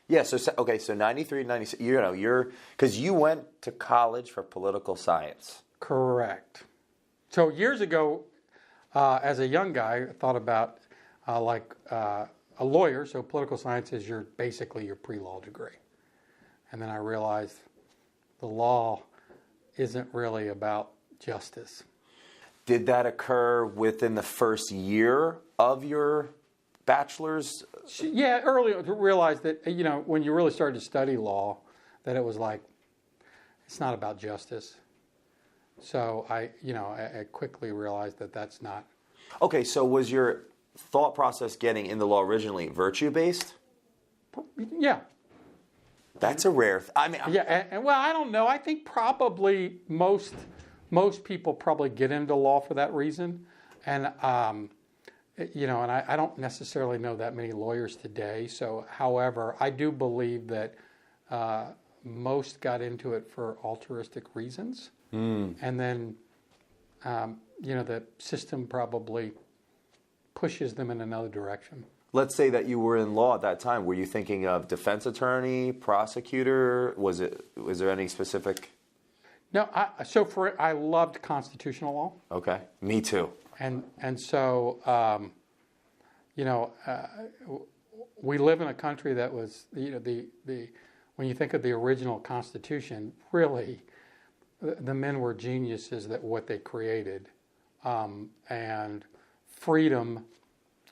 Yeah, so 93, 96, because you went to college for political science. Correct. So years ago, as a young guy, I thought about a lawyer. So political science is basically your pre-law degree. And then I realized the law isn't really about justice. Did that occur within the first year of your bachelor's? Yeah, early to realize that, when you really started to study law, that it was like, it's not about justice. So I quickly realized that that's not. Okay, so was your thought process getting into law originally virtue-based? Yeah. That's a rare. Yeah, and well, I don't know. I think probably most people probably get into law for that reason, and and I don't necessarily know that many lawyers today. So, however, I do believe that most got into it for altruistic reasons, and then the system probably pushes them in another direction. Let's say that you were in law at that time. Were you thinking of defense attorney, prosecutor? Was there any specific? No, I loved constitutional law. Okay, me too. And so we live in a country that was when you think of the original Constitution, really the men were geniuses that what they created, and freedom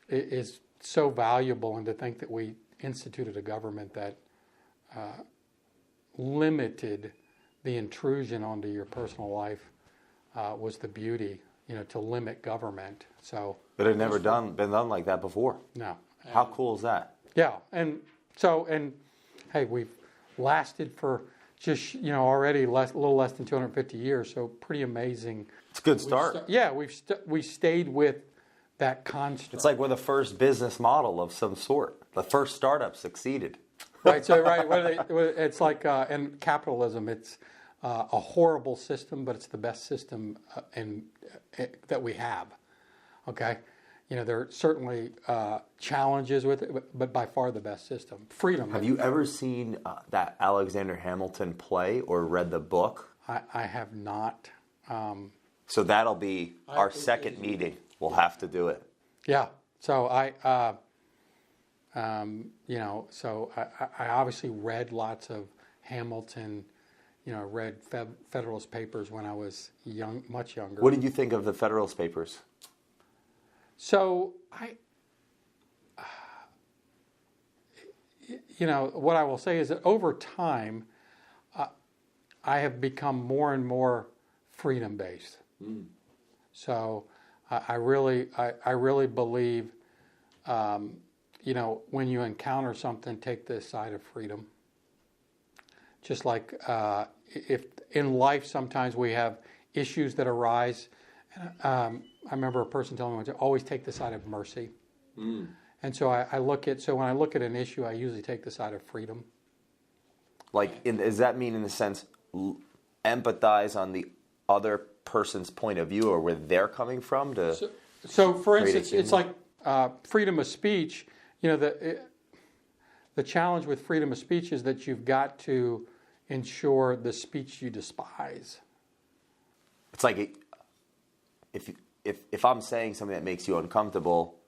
is so valuable, and to think that we instituted a government that limited the intrusion onto your personal life was the beauty, to limit government. So, but it had never been done like that before. No. How cool is that? Yeah, and hey, we've lasted for just already a little less than 250 years, so pretty amazing. It's a good start. We stayed with that construct. It's like we're the first business model of some sort. The first startup succeeded. Right. So it's like in capitalism, it's a horrible system, but it's the best system that we have. Okay. There are certainly challenges with it, but by far the best system. Freedom. Have you ever seen that Alexander Hamilton play or read the book? I have not. So that'll be our second meeting. We'll have to do it. Yeah. So I obviously read lots of Hamilton. Read Federalist Papers when I was much younger. What did you think of the Federalist Papers? So what I will say is that over time, I have become more and more freedom-based. So I really believe, when you encounter something, take the side of freedom. Just like if in life sometimes we have issues that arise. I remember a person telling me to always take the side of mercy. And so when I look at an issue, I usually take the side of freedom. Does that mean in the sense empathize on the other person's point of view or where they're coming from? So for instance, it's like freedom of speech. The challenge with freedom of speech is that you've got to ensure the speech you despise. It's like if I'm saying something that makes you uncomfortable,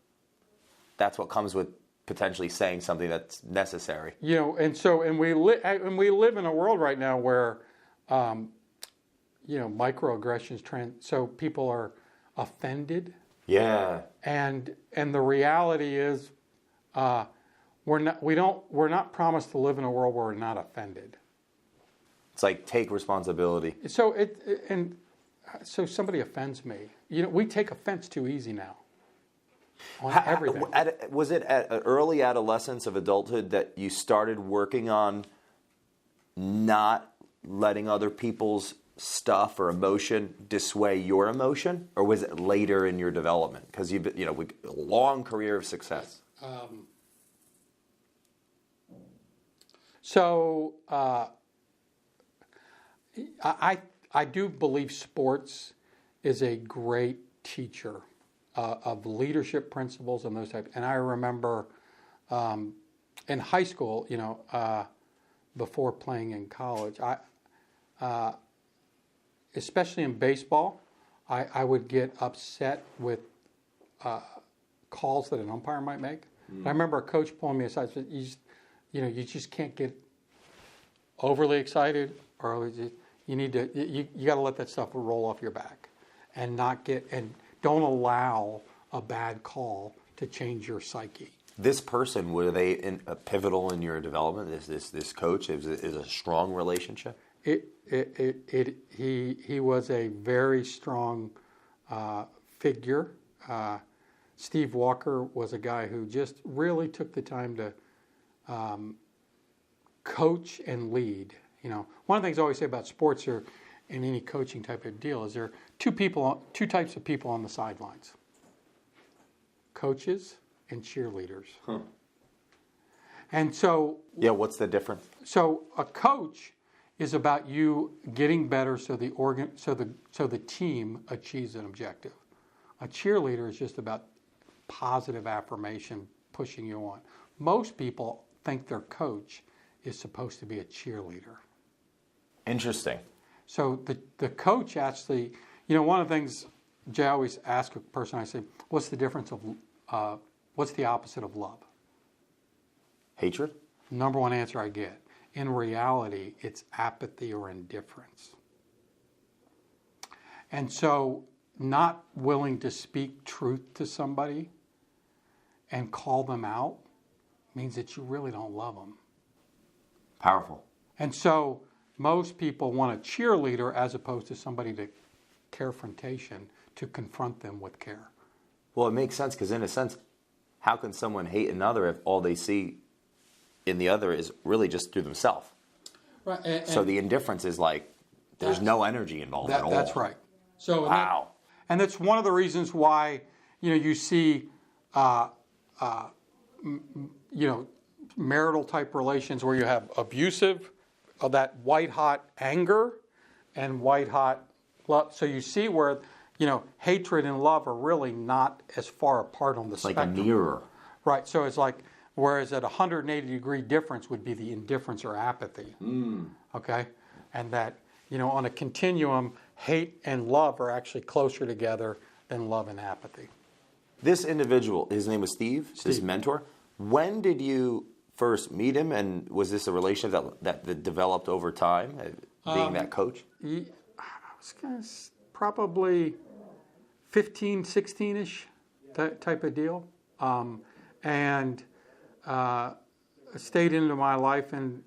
that's what comes with potentially saying something that's necessary. And we live in a world right now where microaggressions so people are offended. Yeah. And the reality is we're not promised to live in a world where we're not offended. It's like take responsibility. So so somebody offends me. We take offense too easy now. On everything. Was it at an early adolescence of adulthood that you started working on not letting other people's stuff or emotion dissuade your emotion, or was it later in your development? Because you've been, a long career of success. I do believe sports is a great teacher of leadership principles and those types. And I remember, in high school, before playing in college, especially in baseball, I would get upset with calls that an umpire might make. I remember a coach pulling me aside and said, you just can't get overly excited, or you got to let that stuff roll off your back, and don't allow a bad call to change your psyche. This person, were they pivotal in your development? This coach is a strong relationship. He was a very strong figure. Steve Walker was a guy who just really took the time to coach and lead. One of the things I always say about sports or in any coaching type of deal is there are two types of people on the sidelines: coaches and cheerleaders. Huh. And so, what's the difference? So a coach is about you getting better so the team achieves an objective. A cheerleader is just about positive affirmation, pushing you on. Most people think their coach is supposed to be a cheerleader. Interesting. So the coach actually, one of the things Jay always asks a person, I say, what's the difference of, what's the opposite of love? Hatred? Number one answer I get. In reality, it's apathy or indifference. And so not willing to speak truth to somebody and call them out means that you really don't love them. Powerful. And so most people want a cheerleader as opposed to somebody to carefrontation, to confront them with care. Well, it makes sense because in a sense, how can someone hate another if all they see in the other is really just through themselves? Right. So the indifference is like there's no energy involved at all. That's right. So wow. And that's one of the reasons why you see marital type relations where you have abusive, that white hot anger, and white hot love. So you see where hatred and love are really not as far apart on the spectrum. Like a mirror. Right. So it's like, whereas at 180-degree difference would be the indifference or apathy. Okay, and that on a continuum, hate and love are actually closer together than love and apathy. This individual, his name was Steve. His mentor. When did you first meet him, and was this a relationship that developed over time, being that coach? I was going to probably 15, 16-ish type of deal, and stayed into my life and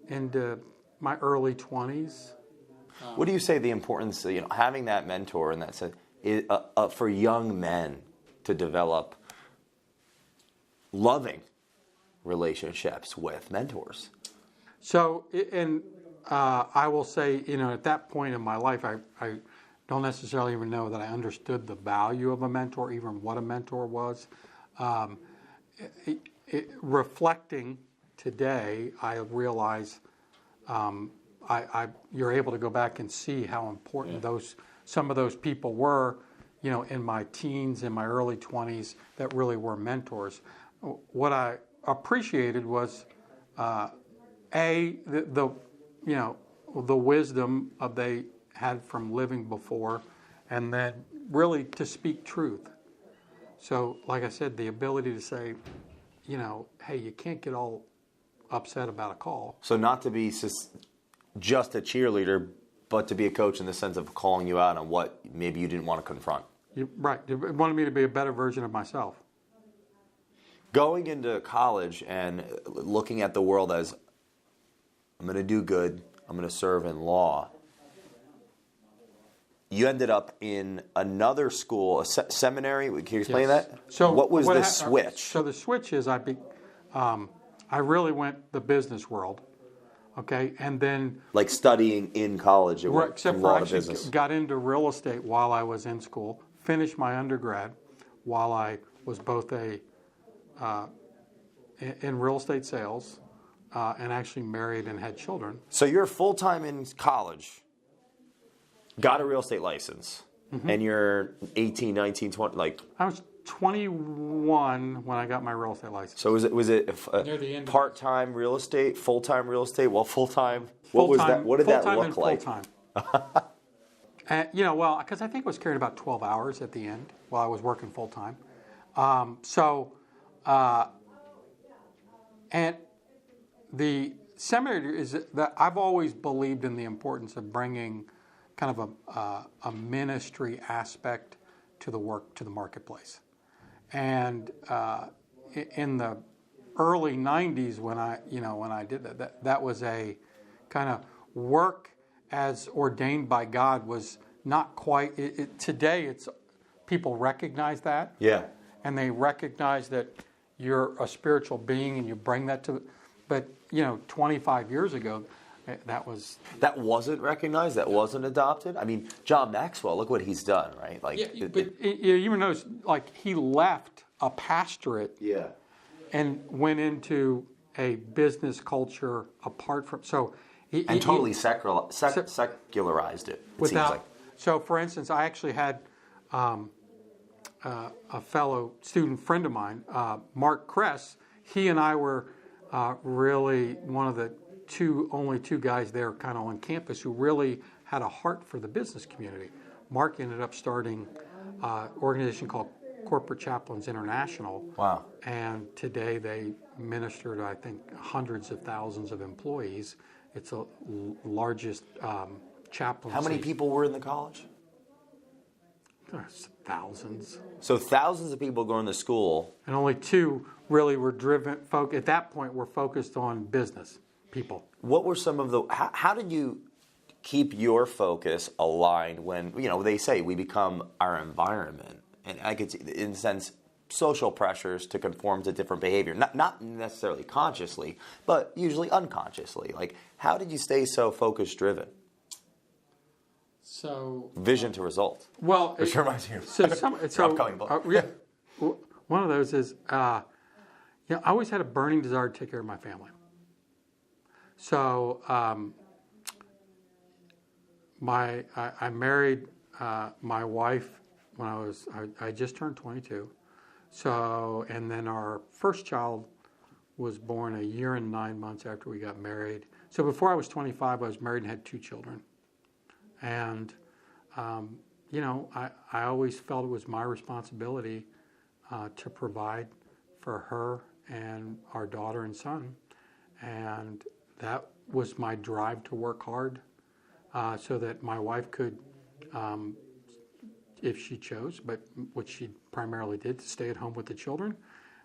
into my early 20s. What do you say the importance of having that mentor and that sense for young men to develop loving relationships with mentors? So, I will say, at that point in my life, I don't necessarily even know that I understood the value of a mentor, even what a mentor was. Reflecting today, I realize you're able to go back and see how important some of those people were, in my teens, in my early 20s, that really were mentors. What I appreciated was the wisdom they had from living before, and then really to speak truth. So, like I said, the ability to say, hey, you can't get all upset about a call. So not to be just a cheerleader, but to be a coach in the sense of calling you out on what maybe you didn't want to confront. Right. You wanted me to be a better version of myself. Going into college and looking at the world as, I'm going to do good, I'm going to serve in law. You ended up in another school, a seminary. Can you explain that? So what was the switch? So the switch is I really went the business world, okay, and then like studying in college. Except for I actually got into real estate while I was in school. Finished my undergrad while I was both in real estate sales and actually married and had children. So you're full time in college. Got a real estate license, and you're 18, 19, 20, I was 21 when I got my real estate license. So was it Near the end of part-time real estate, full-time real estate? Well, full-time. What was that? What did that full-time look and like? Full-time. Because I think I was carrying about 12 hours at the end while I was working full-time. And the seminary is that I've always believed in the importance of bringing kind of a ministry aspect to the work, to the marketplace. And in the early 90s when I did that was a kind of work as ordained by God was not quite, today it's, people recognize that. Yeah. And they recognize that you're a spiritual being and you bring that to, but 25 years ago, that wasn't recognized. That wasn't adopted. I mean, John Maxwell. Look what he's done, right? Like, but you even notice, like he left a pastorate, and went into a business culture apart from. So totally secularized it. It seems like. So, for instance, I actually had a fellow student friend of mine, Mark Kress. He and I were really one of the only two guys there kind of on campus who really had a heart for the business community. Mark ended up starting an organization called Corporate Chaplains International. Wow. And today they minister to, I think, hundreds of thousands of employees. It's the largest chaplaincy. How many people were in the college? Thousands. So thousands of people going to school. And only two really were driven, at that point, were focused on business people. What were some of the, how did you keep your focus aligned when, they say we become our environment? And I could see, in a sense, social pressures to conform to different behavior. Not necessarily consciously, but usually unconsciously. Like, how did you stay so focus-driven? So vision to result. Well, which reminds me of upcoming book. One of those is, I always had a burning desire to take care of my family. So I married my wife when I just turned 22. So, and then our first child was born a year and 9 months after we got married. So before I was 25, I was married and had 2 children. And, I always felt it was my responsibility to provide for her and our daughter and son. And that was my drive to work hard so that my wife could, if she chose, but what she primarily did, to stay at home with the children.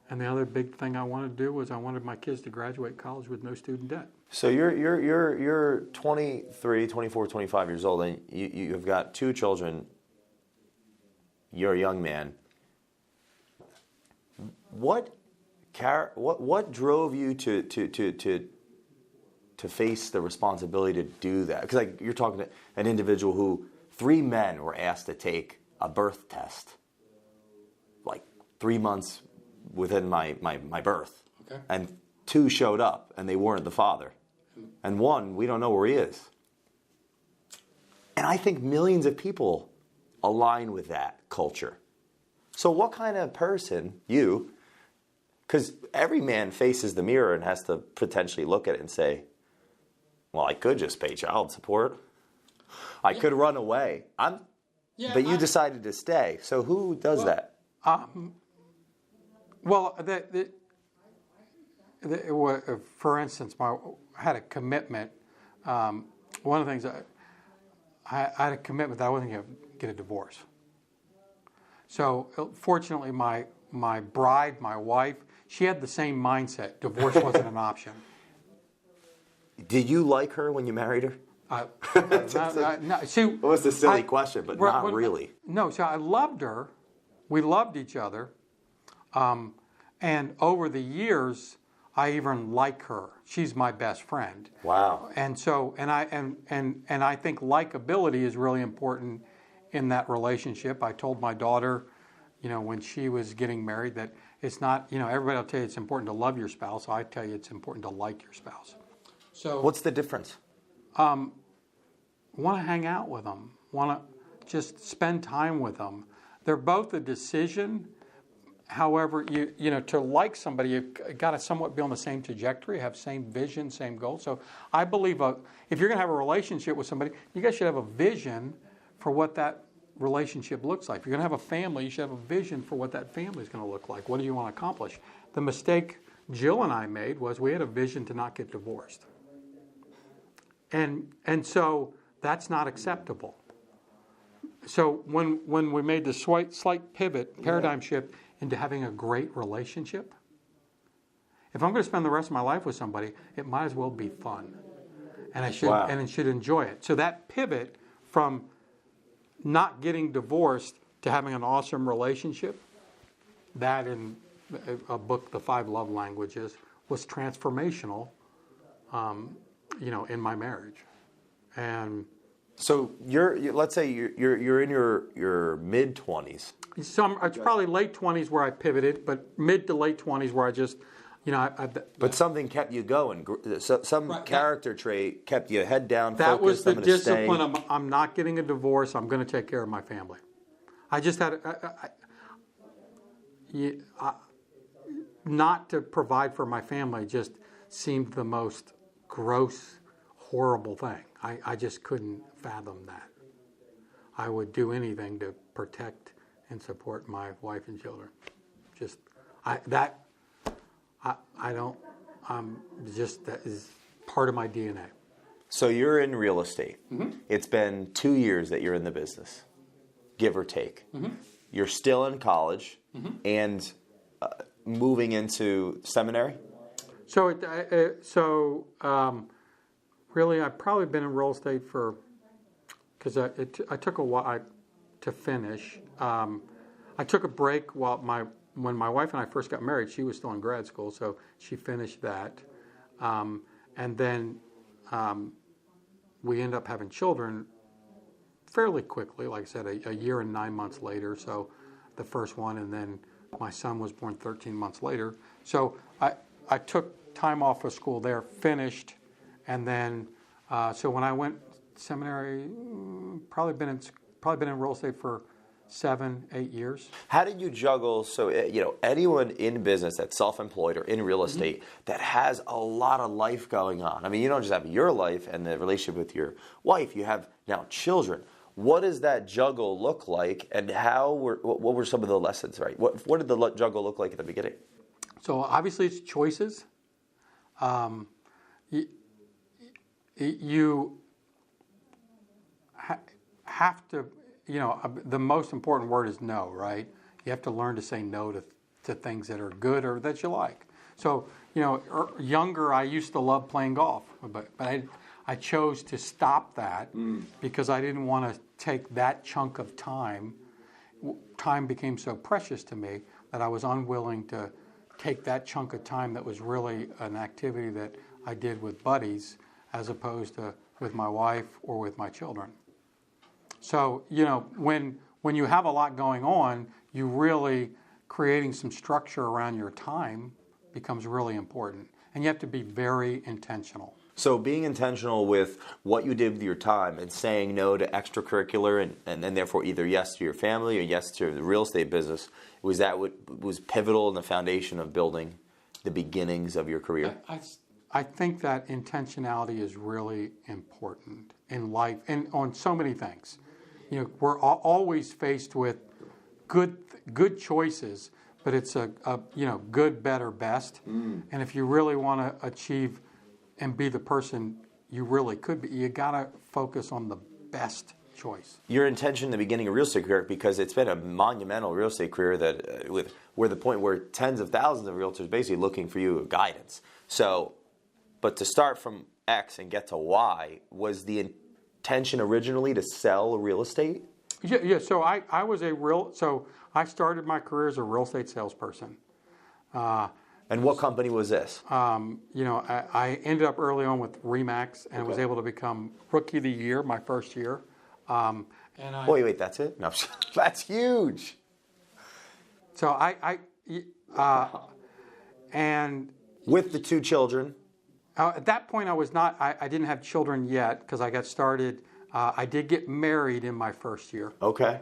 And the other big thing I wanted to do was I wanted my kids to graduate college with no student debt. So you're 23, 24, 25 years old, and you've got 2 children. You're a young man. What drove you to face the responsibility to do that? Because you're talking to an individual who 3 men were asked to take a birth test, 3 months within my birth, okay. And 2 showed up and they weren't the father, and 1 we don't know where he is. And I think millions of people align with that culture. So what kind of person you? Because every man faces the mirror and has to potentially look at it and say, well, I could just pay child support. I could run away. But you decided to stay. So who does that? For instance, I had a commitment. One of the things I had a commitment that I wasn't going to get a divorce. So fortunately, my bride, my wife, she had the same mindset. Divorce wasn't an option. Did you like her when you married her? No, see, it was a silly question, but not really. No, so I loved her. We loved each other. And over the years, I even like her. She's my best friend. Wow. And so, and I think likability is really important in that relationship. I told my daughter, when she was getting married, that it's not, everybody will tell you it's important to love your spouse. I tell you it's important to like your spouse. So, what's the difference? Want to hang out with them. Want to just spend time with them. They're both a decision, However, to like somebody, you've got to somewhat be on the same trajectory, have same vision, same goal. So I believe if you're going to have a relationship with somebody, you guys should have a vision for what that relationship looks like. If you're going to have a family, you should have a vision for what that family is going to look like. What do you want to accomplish? The mistake Jill and I made was we had a vision to not get divorced. And so that's not acceptable. So when we made the slight pivot, paradigm shift into having a great relationship, if I'm going to spend the rest of my life with somebody, it might as well be fun, and I should enjoy it. So that pivot from not getting divorced to having an awesome relationship, that in a book, The 5 Love Languages, was transformational, in my marriage, and. So let's say you're in your mid-20s. It's probably late 20s where I pivoted, but mid to late 20s where I just, But something kept you going. Some character trait kept you head down. That was the discipline. Stay. I'm not getting a divorce. I'm going to take care of my family. I just had not to provide for my family just seemed the most gross, horrible thing. I just couldn't fathom that. I would do anything to protect and support my wife and children. That is part of my DNA. So you're in real estate. Mm-hmm. It's been 2 years that you're in the business, give or take. Mm-hmm. You're still in college and moving into seminary? Really, I've probably been in real estate because I took a while to finish. I took a break when my wife and I first got married. She was still in grad school, so she finished that, and then we ended up having children fairly quickly. Like I said, a year and 9 months later. So the first one, and then my son was born 13 months later. So I took time off of school there, finished. And then, so when I went seminary, probably been in real estate for 7-8 years. How did you juggle? So anyone in business that's self-employed or in real estate that has a lot of life going on. I mean, you don't just have your life and the relationship with your wife. You have now children. What does that juggle look like, and what were some of the lessons? Right? What did the juggle look like at the beginning? So obviously, it's choices. You have to, the most important word is no, right? You have to learn to say no to things that are good or that you like. So, younger, I used to love playing golf, but I chose to stop that because I didn't want to take that chunk of time. Time became so precious to me that I was unwilling to take that chunk of time that was really an activity that I did with buddies as opposed to with my wife or with my children. So, when you have a lot going on, you really creating some structure around your time becomes really important. And you have to be very intentional. So being intentional with what you did with your time and saying no to extracurricular and therefore either yes to your family or yes to the real estate business, was that what was pivotal in the foundation of building the beginnings of your career? I think that intentionality is really important in life and on so many things. We're always faced with good choices, but it's a good, better, best. And if you really want to achieve and be the person you really could be, you got to focus on the best choice. Your intention in the beginning of real estate career, because it's been a monumental real estate career that we're the point where tens of thousands of realtors basically looking for you guidance. So, but to start from X and get to Y, was the intention originally to sell real estate? Yeah. So I started my career as a real estate salesperson. And what company was this? I ended up early on with Remax and was able to become Rookie of the Year my first year. Wait, that's it? No, that's huge. So and with the 2 children. At that point, I didn't have children yet because I got started. I did get married in my first year. Okay.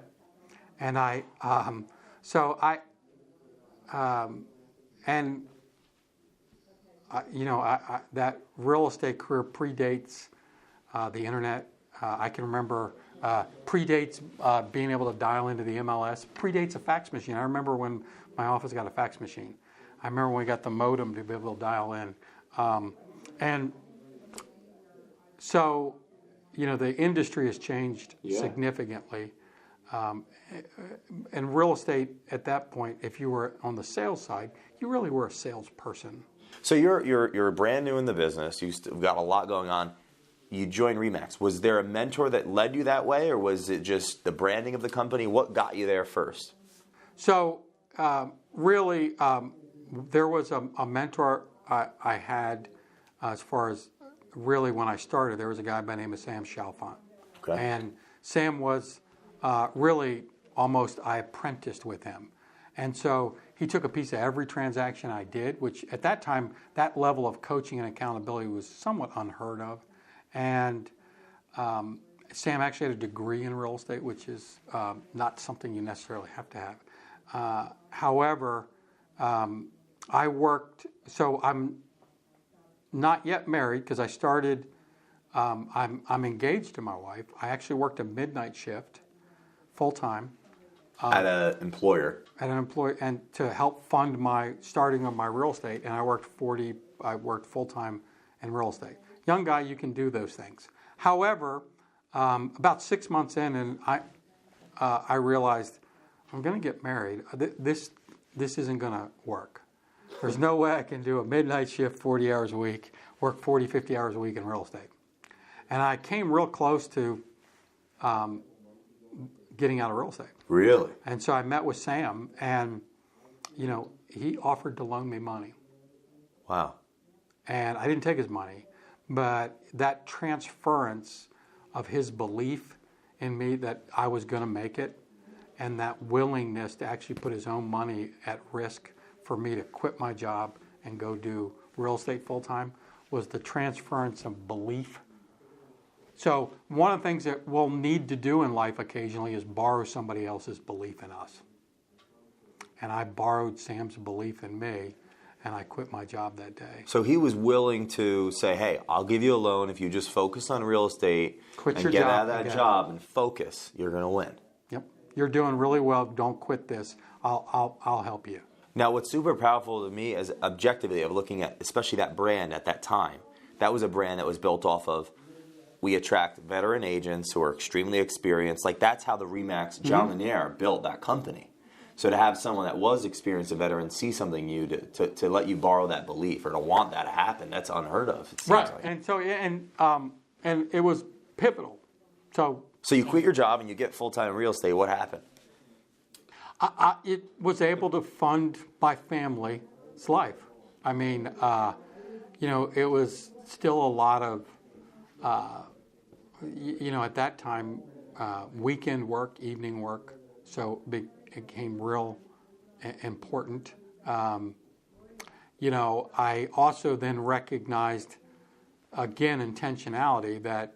And and that real estate career predates the internet. I can remember predates being able to dial into the MLS. Predates a fax machine. I remember when my office got a fax machine. I remember when we got the modem to be able to dial in. And so, the industry has changed significantly. And real estate at that point, if you were on the sales side, you really were a salesperson. So you're brand new in the business. You've got a lot going on. You joined RE/MAX. Was there a mentor that led you that way, or was it just the branding of the company? What got you there first? So really, there was a mentor I had as far as really when I started. There was a guy by the name of Sam Chalfant. Okay. And Sam was really almost, I apprenticed with him. And so he took a piece of every transaction I did, which at that time, that level of coaching and accountability was somewhat unheard of. And Sam actually had a degree in real estate, which is not something you necessarily have to have. However, I worked, so I'm not yet married because I started, I'm engaged to my wife. I actually worked a midnight shift full-time. At an employer. At an employer, and to help fund my starting of my real estate, and I worked full-time in real estate. Young guy, you can do those things. However, about 6 months in, and I realized I'm going to get married. This isn't going to work. There's no way I can do a midnight shift 40 hours a week, work 40, 50 hours a week in real estate. And I came real close to getting out of real estate. Really? And so I met with Sam, and, he offered to loan me money. Wow. And I didn't take his money, but that transference of his belief in me that I was going to make it, and that willingness to actually put his own money at risk for me to quit my job and go do real estate full-time was the transference of belief. So one of the things that we'll need to do in life occasionally is borrow somebody else's belief in us. And I borrowed Sam's belief in me, and I quit my job that day. So he was willing to say, hey, I'll give you a loan if you just focus on real estate Quit and your get job out of that again. job and focus. You're going to win. Yep. You're doing really well. Don't quit this. I'll help you. Now, what's super powerful to me is objectively of looking at, especially that brand at that time, that was a brand that was built off of, we attract veteran agents who are extremely experienced. Like, that's how the RE/MAX, John Lanier built that company. So to have someone that was experienced, a veteran, see something new to let you borrow that belief or to want that to happen, that's unheard of. It seems Right. like. And so, and it was pivotal. So you quit your job and you get full-time real estate. What happened? It was able to fund my family's life. I mean, it was still a lot of, at that time, weekend work, evening work. So it became real important. I also then recognized, again, intentionality that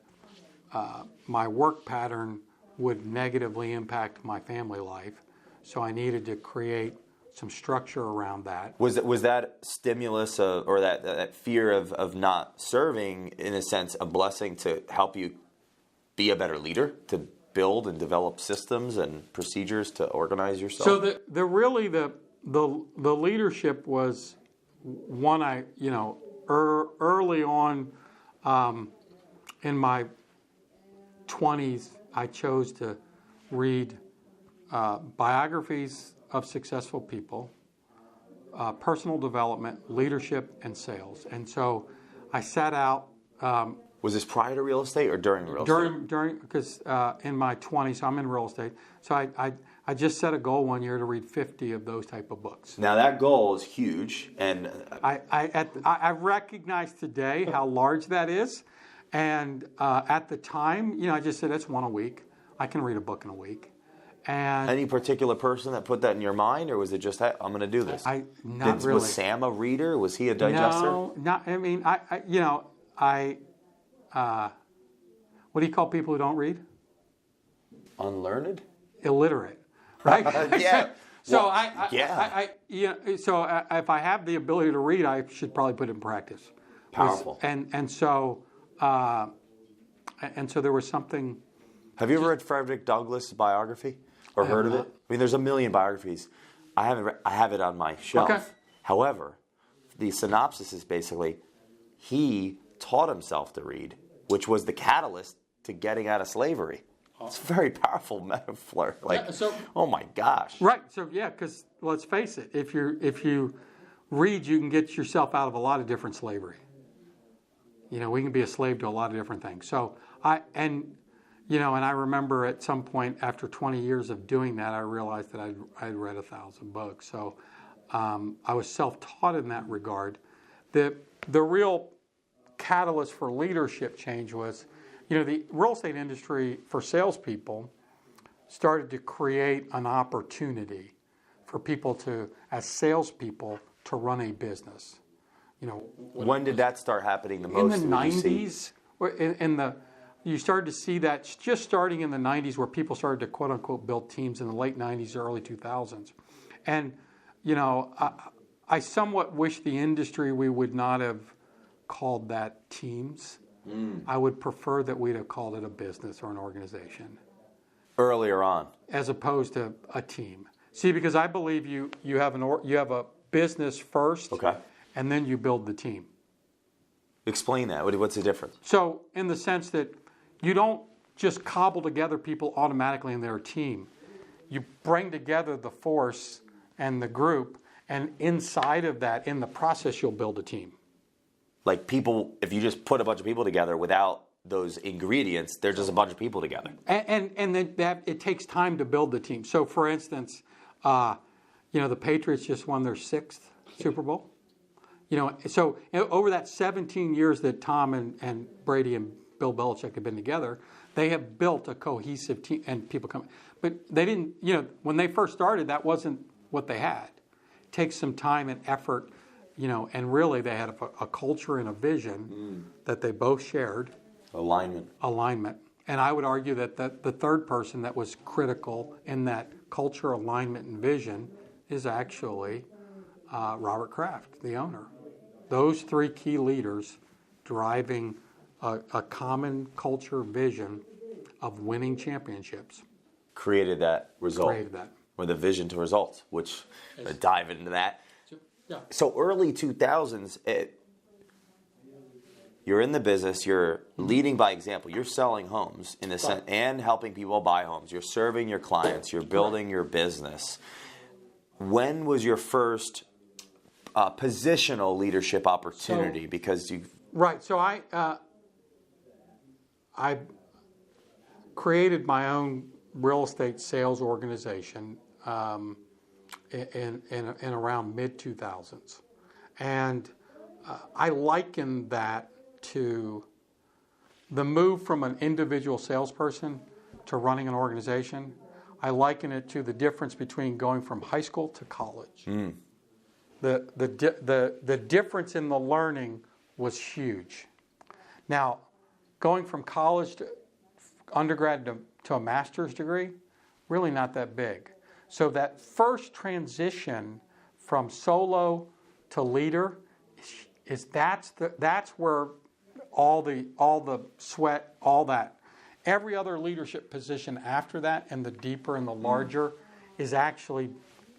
my work pattern would negatively impact my family life. So I needed to create some structure around that. Was that stimulus or that fear of not serving, in a sense, a blessing to help you be a better leader, to build and develop systems and procedures to organize yourself? So the leadership was one early on in my 20s, I chose to read biographies of successful people, personal development, leadership, and sales. And so I sat out. Was this prior to real estate or during real estate? During, because in my 20s, I'm in real estate. So I just set a goal one year to read 50 of those type of books. Now that goal is huge, and I recognize today how large that is. And at the time, I just said, that's one a week. I can read a book in a week. And any particular person that put that in your mind, or was it just, hey, I'm going to do this? Not really. Was Sam a reader? Was he a digester? No, not. I mean, what do you call people who don't read? Unlearned? Illiterate, right? Yeah. So if I have the ability to read, I should probably put it in practice. Powerful. And so there was something. Have you ever read Frederick Douglass' biography or heard of it? I mean, there's a million biographies. I have it on my shelf. Okay. However, the synopsis is basically he taught himself to read, which was the catalyst to getting out of slavery. It's a very powerful metaphor. Oh my gosh. Right. So yeah, because let's face it, if you read, you can get yourself out of a lot of different slavery. You know, we can be a slave to a lot of different things. So I remember at some point after 20 years of doing that, I realized that I'd read 1,000 books. So I was self-taught in that regard. The real catalyst for leadership change was, the real estate industry for salespeople started to create an opportunity for people to, as salespeople, to run a business. When did that start happening the most? In the 90s, you started to see that just starting in the 90s, where people started to quote unquote build teams in the late 90s, early 2000s, and I somewhat wish the industry we would not have called that teams. I would prefer that we'd have called it a business or an organization earlier on, as opposed to a team. See, because I believe you have a business first, okay, and then you build the team. Explain that. What's the difference? So, in the sense that you don't just cobble together people automatically in their team. You bring together the force and the group, and inside of that, in the process, you'll build a team. Like people, if you just put a bunch of people together without those ingredients, they're just a bunch of people together. And then that it takes time to build the team. So, for instance, the Patriots just won their 6th Super Bowl. So over that 17 years that Tom and Brady and Bill Belichick have been together, they have built a cohesive team, and people come. But they didn't, when they first started, that wasn't what they had. It takes some time and effort, and really they had a culture and a vision that they both shared. Alignment. And I would argue that the third person that was critical in that culture, alignment, and vision is actually Robert Kraft, the owner. Those 3 key leaders driving a common culture vision of winning championships. Created that result. Or the vision to results, which dive into that. Yeah. So early 2000s, you're in the business, you're leading by example, you're selling homes in the sense, and helping people buy homes. You're serving your clients, you're building your business. When was your first positional leadership opportunity? So I created my own real estate sales organization in around mid-2000s. And I liken that to the move from an individual salesperson to running an organization. I liken it to the difference between going from high school to college. The difference in the learning was huge. Now, going from college to undergrad to a master's degree, really not that big. So that first transition from solo to leader that's where all the sweat, all that. Every other leadership position after that, and the deeper and the larger, is actually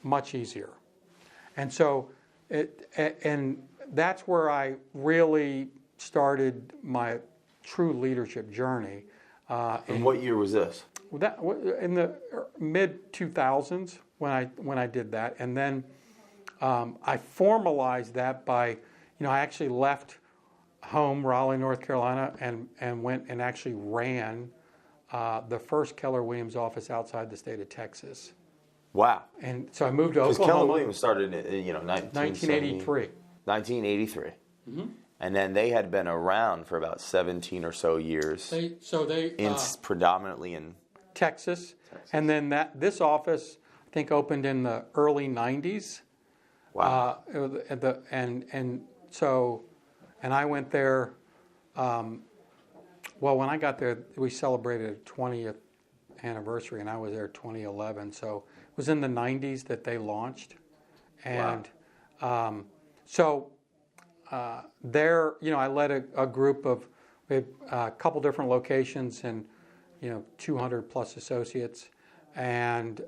much easier. And so, and that's where I really started my true leadership journey. And what year was this? That in the mid 2000s when I did that, and then I formalized that by, I actually left home, Raleigh, North Carolina, and went and actually ran the first Keller Williams office outside the state of Texas. Wow. And so I moved to Oklahoma. Because Keller Williams started in 1983. 1983. Mm-hmm. And then they had been around for about 17 or so years. Predominantly in Texas. And then this office, I think, opened in the early 90s. Wow. And I went there. When I got there, we celebrated a 20th anniversary, and I was there 2011. So was in the 90s that they launched, and Wow. there, I led a group of, we had a couple different locations and 200 plus associates, and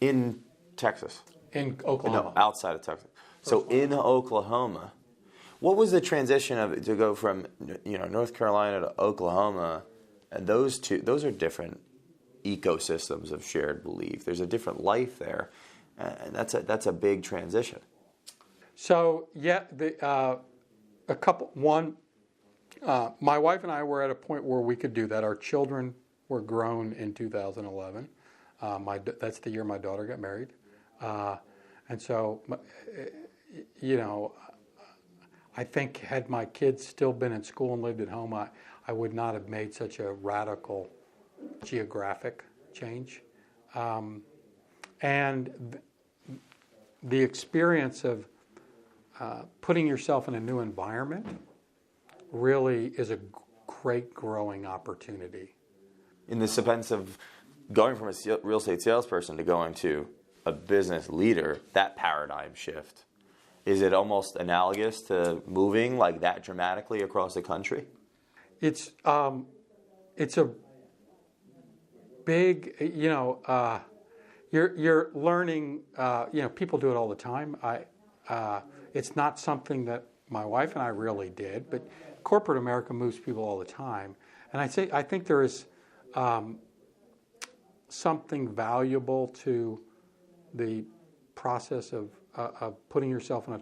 In Texas. in Oklahoma. No, outside of Texas. So in Oklahoma, what was the transition of it to go from North Carolina to Oklahoma? And those are different ecosystems of shared belief. There's a different life there, and that's a big transition. So my wife and I were at a point where we could do that. Our children were grown in 2011. That's the year my daughter got married, and so I think had my kids still been in school and lived at home, I would not have made such a radical geographic change, and the experience of putting yourself in a new environment really is a great growing opportunity. In the sense of going from a real estate salesperson to going to a business leader, that paradigm shift, is it almost analogous to moving like that dramatically across the country? It's a big, you're learning. People do it all the time. It's not something that my wife and I really did, but corporate America moves people all the time. And I think there is something valuable to the process of putting yourself in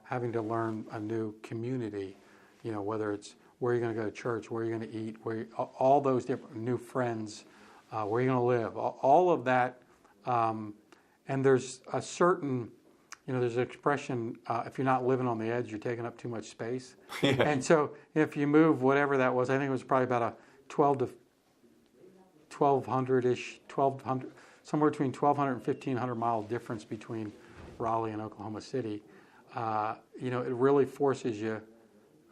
having to learn a new community. Whether it's where you're going to go to church, where you're going to eat, all those different new friends, where you're going to live, all of that. And there's a certain, there's an expression, if you're not living on the edge, you're taking up too much space. Yeah. And so if you move whatever that was, I think it was probably about a 1,200-ish, somewhere between 1,200 and 1,500 mile difference between Raleigh and Oklahoma City. It really forces you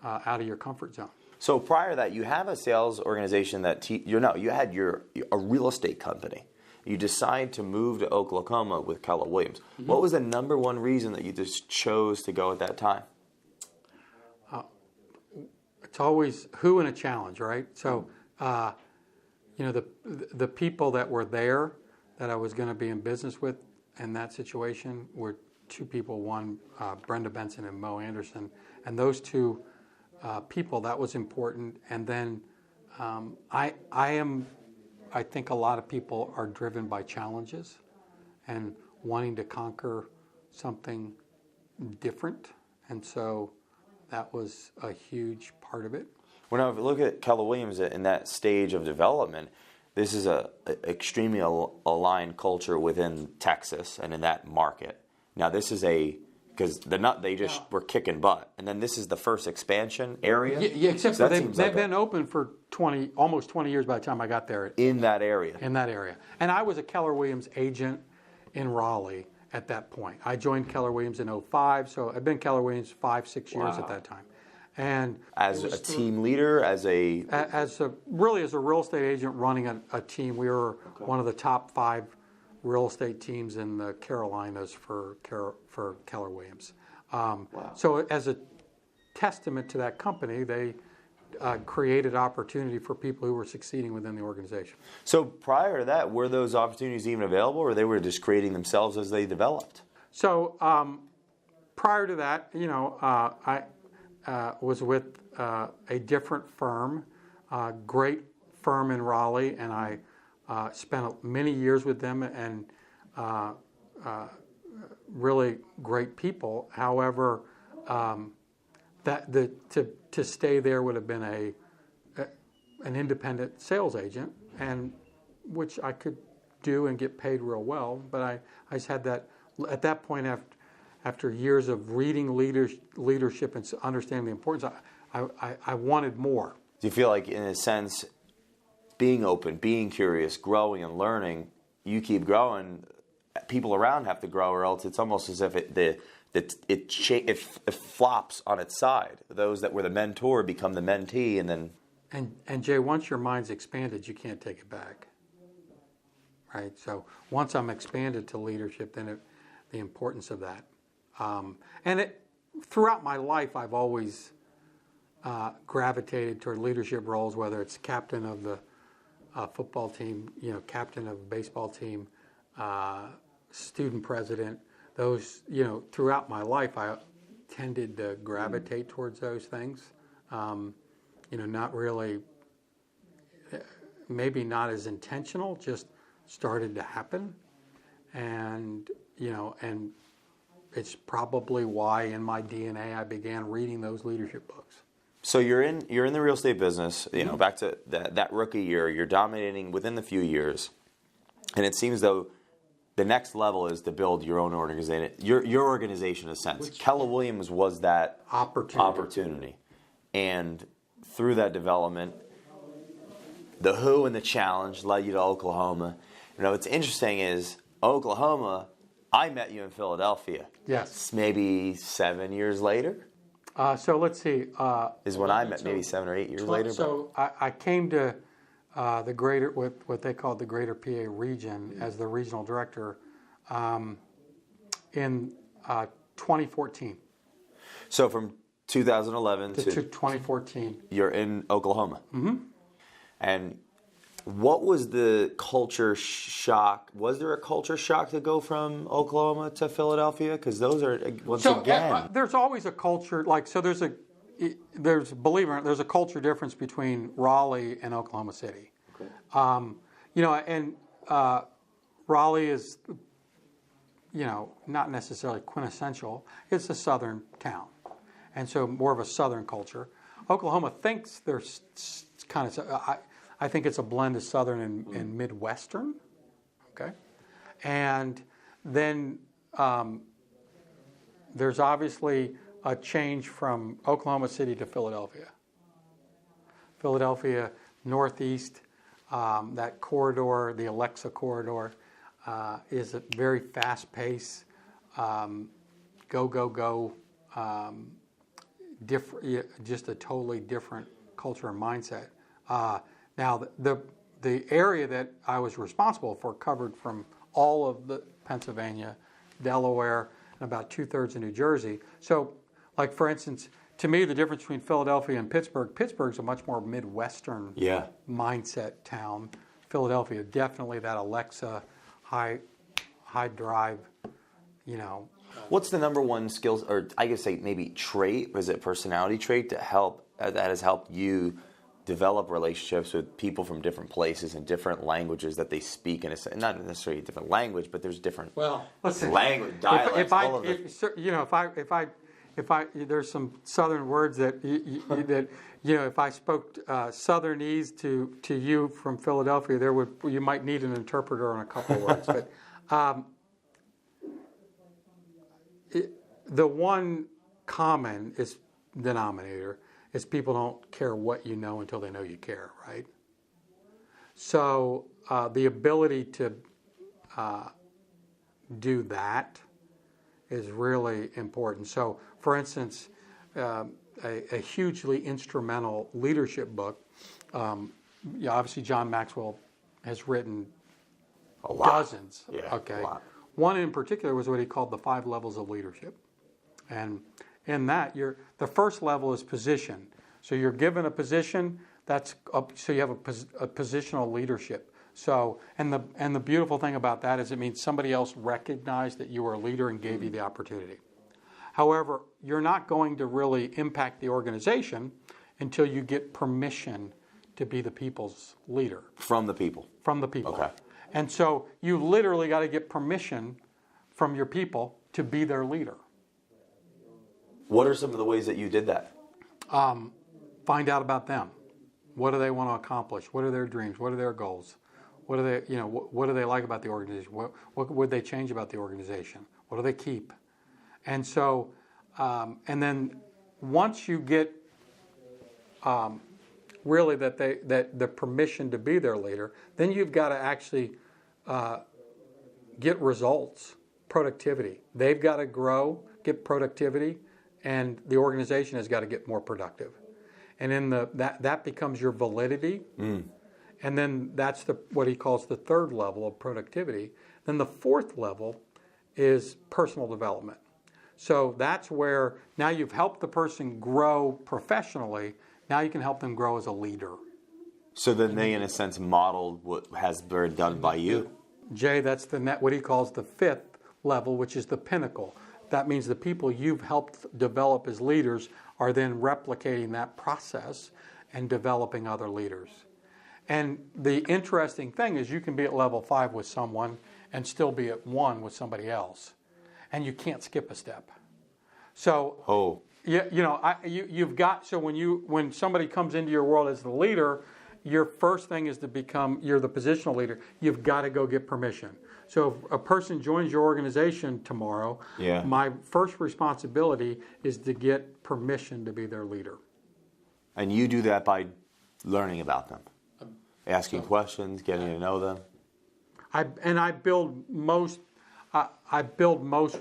out of your comfort zone. So prior to that, you have a sales organization that you had a real estate company. You decide to move to Oklahoma with Keller Williams. Mm-hmm. What was the number one reason that you just chose to go at that time? It's always who and a challenge, right? So, the people that were there that I was going to be in business with in that situation were two people. One, Brenda Benson and Mo Anderson, and those two people, that was important. And then I think a lot of people are driven by challenges and wanting to conquer something different. And so that was a huge part of it. When I look at Keller Williams in that stage of development, this is a extremely aligned culture within Texas and in that market. Now this is because they just were kicking butt, and then this is the first expansion area. Yeah, except so they've been open for almost 20 years by the time I got there. In that area. And I was a Keller Williams agent in Raleigh at that point. I joined Keller Williams in 2005, so I've been Keller Williams 5-6 years at that time. And as a team leader, as a real estate agent running a team, we were one of the top 5 real estate teams in the Carolinas for Keller Williams. So as a testament to that company, they created opportunity for people who were succeeding within the organization. So prior to that, were those opportunities even available, or they were just creating themselves as they developed? So prior to that, I was with a different firm, great firm in Raleigh, and I spent many years with them, and really great people. However, to stay there would have been an independent sales agent, and which I could do and get paid real well. But I just had that at that point after years of reading leadership and understanding the importance. I wanted more. Do you feel like, in a sense, being open, being curious, growing and learning, you keep growing, people around have to grow, or else it's almost as if it flops on its side. Those that were the mentor become the mentee, and then... And Jay, once your mind's expanded, you can't take it back. right? So once I'm expanded to leadership, then the importance of that. Throughout my life, I've always gravitated toward leadership roles, whether it's captain of the football team, captain of a baseball team, student president. Those, throughout my life, I tended to gravitate towards those things. Not really, maybe not as intentional, just started to happen. And it's probably why in my DNA I began reading those leadership books. So you're in the real estate business, back to that rookie year, you're dominating within the few years. And it seems though the next level is to build your own organization, your organization in a sense. Keller Williams was that opportunity. And through that development, the who and the challenge led you to Oklahoma. What's interesting is Oklahoma, I met you in Philadelphia. Yes. Maybe 7 years later? So let's see. Is when I met, maybe 7 or 8 years later. So I came to the greater, what they called the Greater PA region as the regional director in 2014. So from 2011 to 2014. You're in Oklahoma. Mm-hmm. And what was the culture shock? Was there a culture shock to go from Oklahoma to Philadelphia? Because those are, again. There's always a culture, there's a culture difference between Raleigh and Oklahoma City. Okay. Raleigh is, not necessarily quintessential. It's a southern town. And so more of a southern culture. Oklahoma thinks there's kind of, I think it's a blend of southern and midwestern, okay? And then there's obviously a change from Oklahoma City to Philadelphia. Philadelphia, northeast, that corridor, the Alexa corridor, is a very fast-paced, go, just a totally different culture and mindset. Now, the area that I was responsible for covered from all of the Pennsylvania, Delaware, and about 2/3 of New Jersey. So, for instance, to me, the difference between Philadelphia and Pittsburgh's a much more Midwestern mindset town. Philadelphia, definitely that Alexa, high drive, What's the number one skills, or I guess say maybe trait, was it personality trait that has helped you develop relationships with people from different places and different languages that they speak, and it's not necessarily a different language, but there's different language, dialects. If I there's some southern words that if I spoke Southernese to you from Philadelphia, you might need an interpreter on a couple of words, but. The one common denominator is people don't care what you know until they know you care, right? So the ability to do that is really important. So, for instance, a hugely instrumental leadership book, obviously John Maxwell has written dozens. Yeah, okay. A lot. One in particular was what he called the 5 levels of leadership. And in that, the first level is position. So you're given a position, so you have a positional leadership. So, and the beautiful thing about that is it means somebody else recognized that you were a leader and gave you the opportunity. However, you're not going to really impact the organization until you get permission to be the people's leader. From the people. From the people. Okay. And so you literally got to get permission from your people to be their leader. What are some of the ways that you did that? Find out about them. What do they want to accomplish? What are their dreams? What are their goals? What do they, what do they like about the organization? What would they change about the organization? What do they keep? And so, and then once you get really that the permission to be their leader, then you've got to actually get results, productivity. They've got to grow, get productivity, and the organization has got to get more productive. And in that becomes your validity. And then that's what he calls the third level of productivity. Then the fourth level is personal development. So that's where now you've helped the person grow professionally. Now you can help them grow as a leader. So then they, in a sense, modeled what has been done by you. Jay, that's what he calls the fifth level, which is the pinnacle. That means the people you've helped develop as leaders are then replicating that process and developing other leaders. And the interesting thing is you can be at level 5 with someone and still be at 1 with somebody else. And you can't skip a step. So, you've got, so when somebody comes into your world as the leader, your first thing is to become, you're the positional leader. You've got to go get permission. So if a person joins your organization tomorrow, my first responsibility is to get permission to be their leader. And you do that by learning about them, asking questions, getting to know them. I build most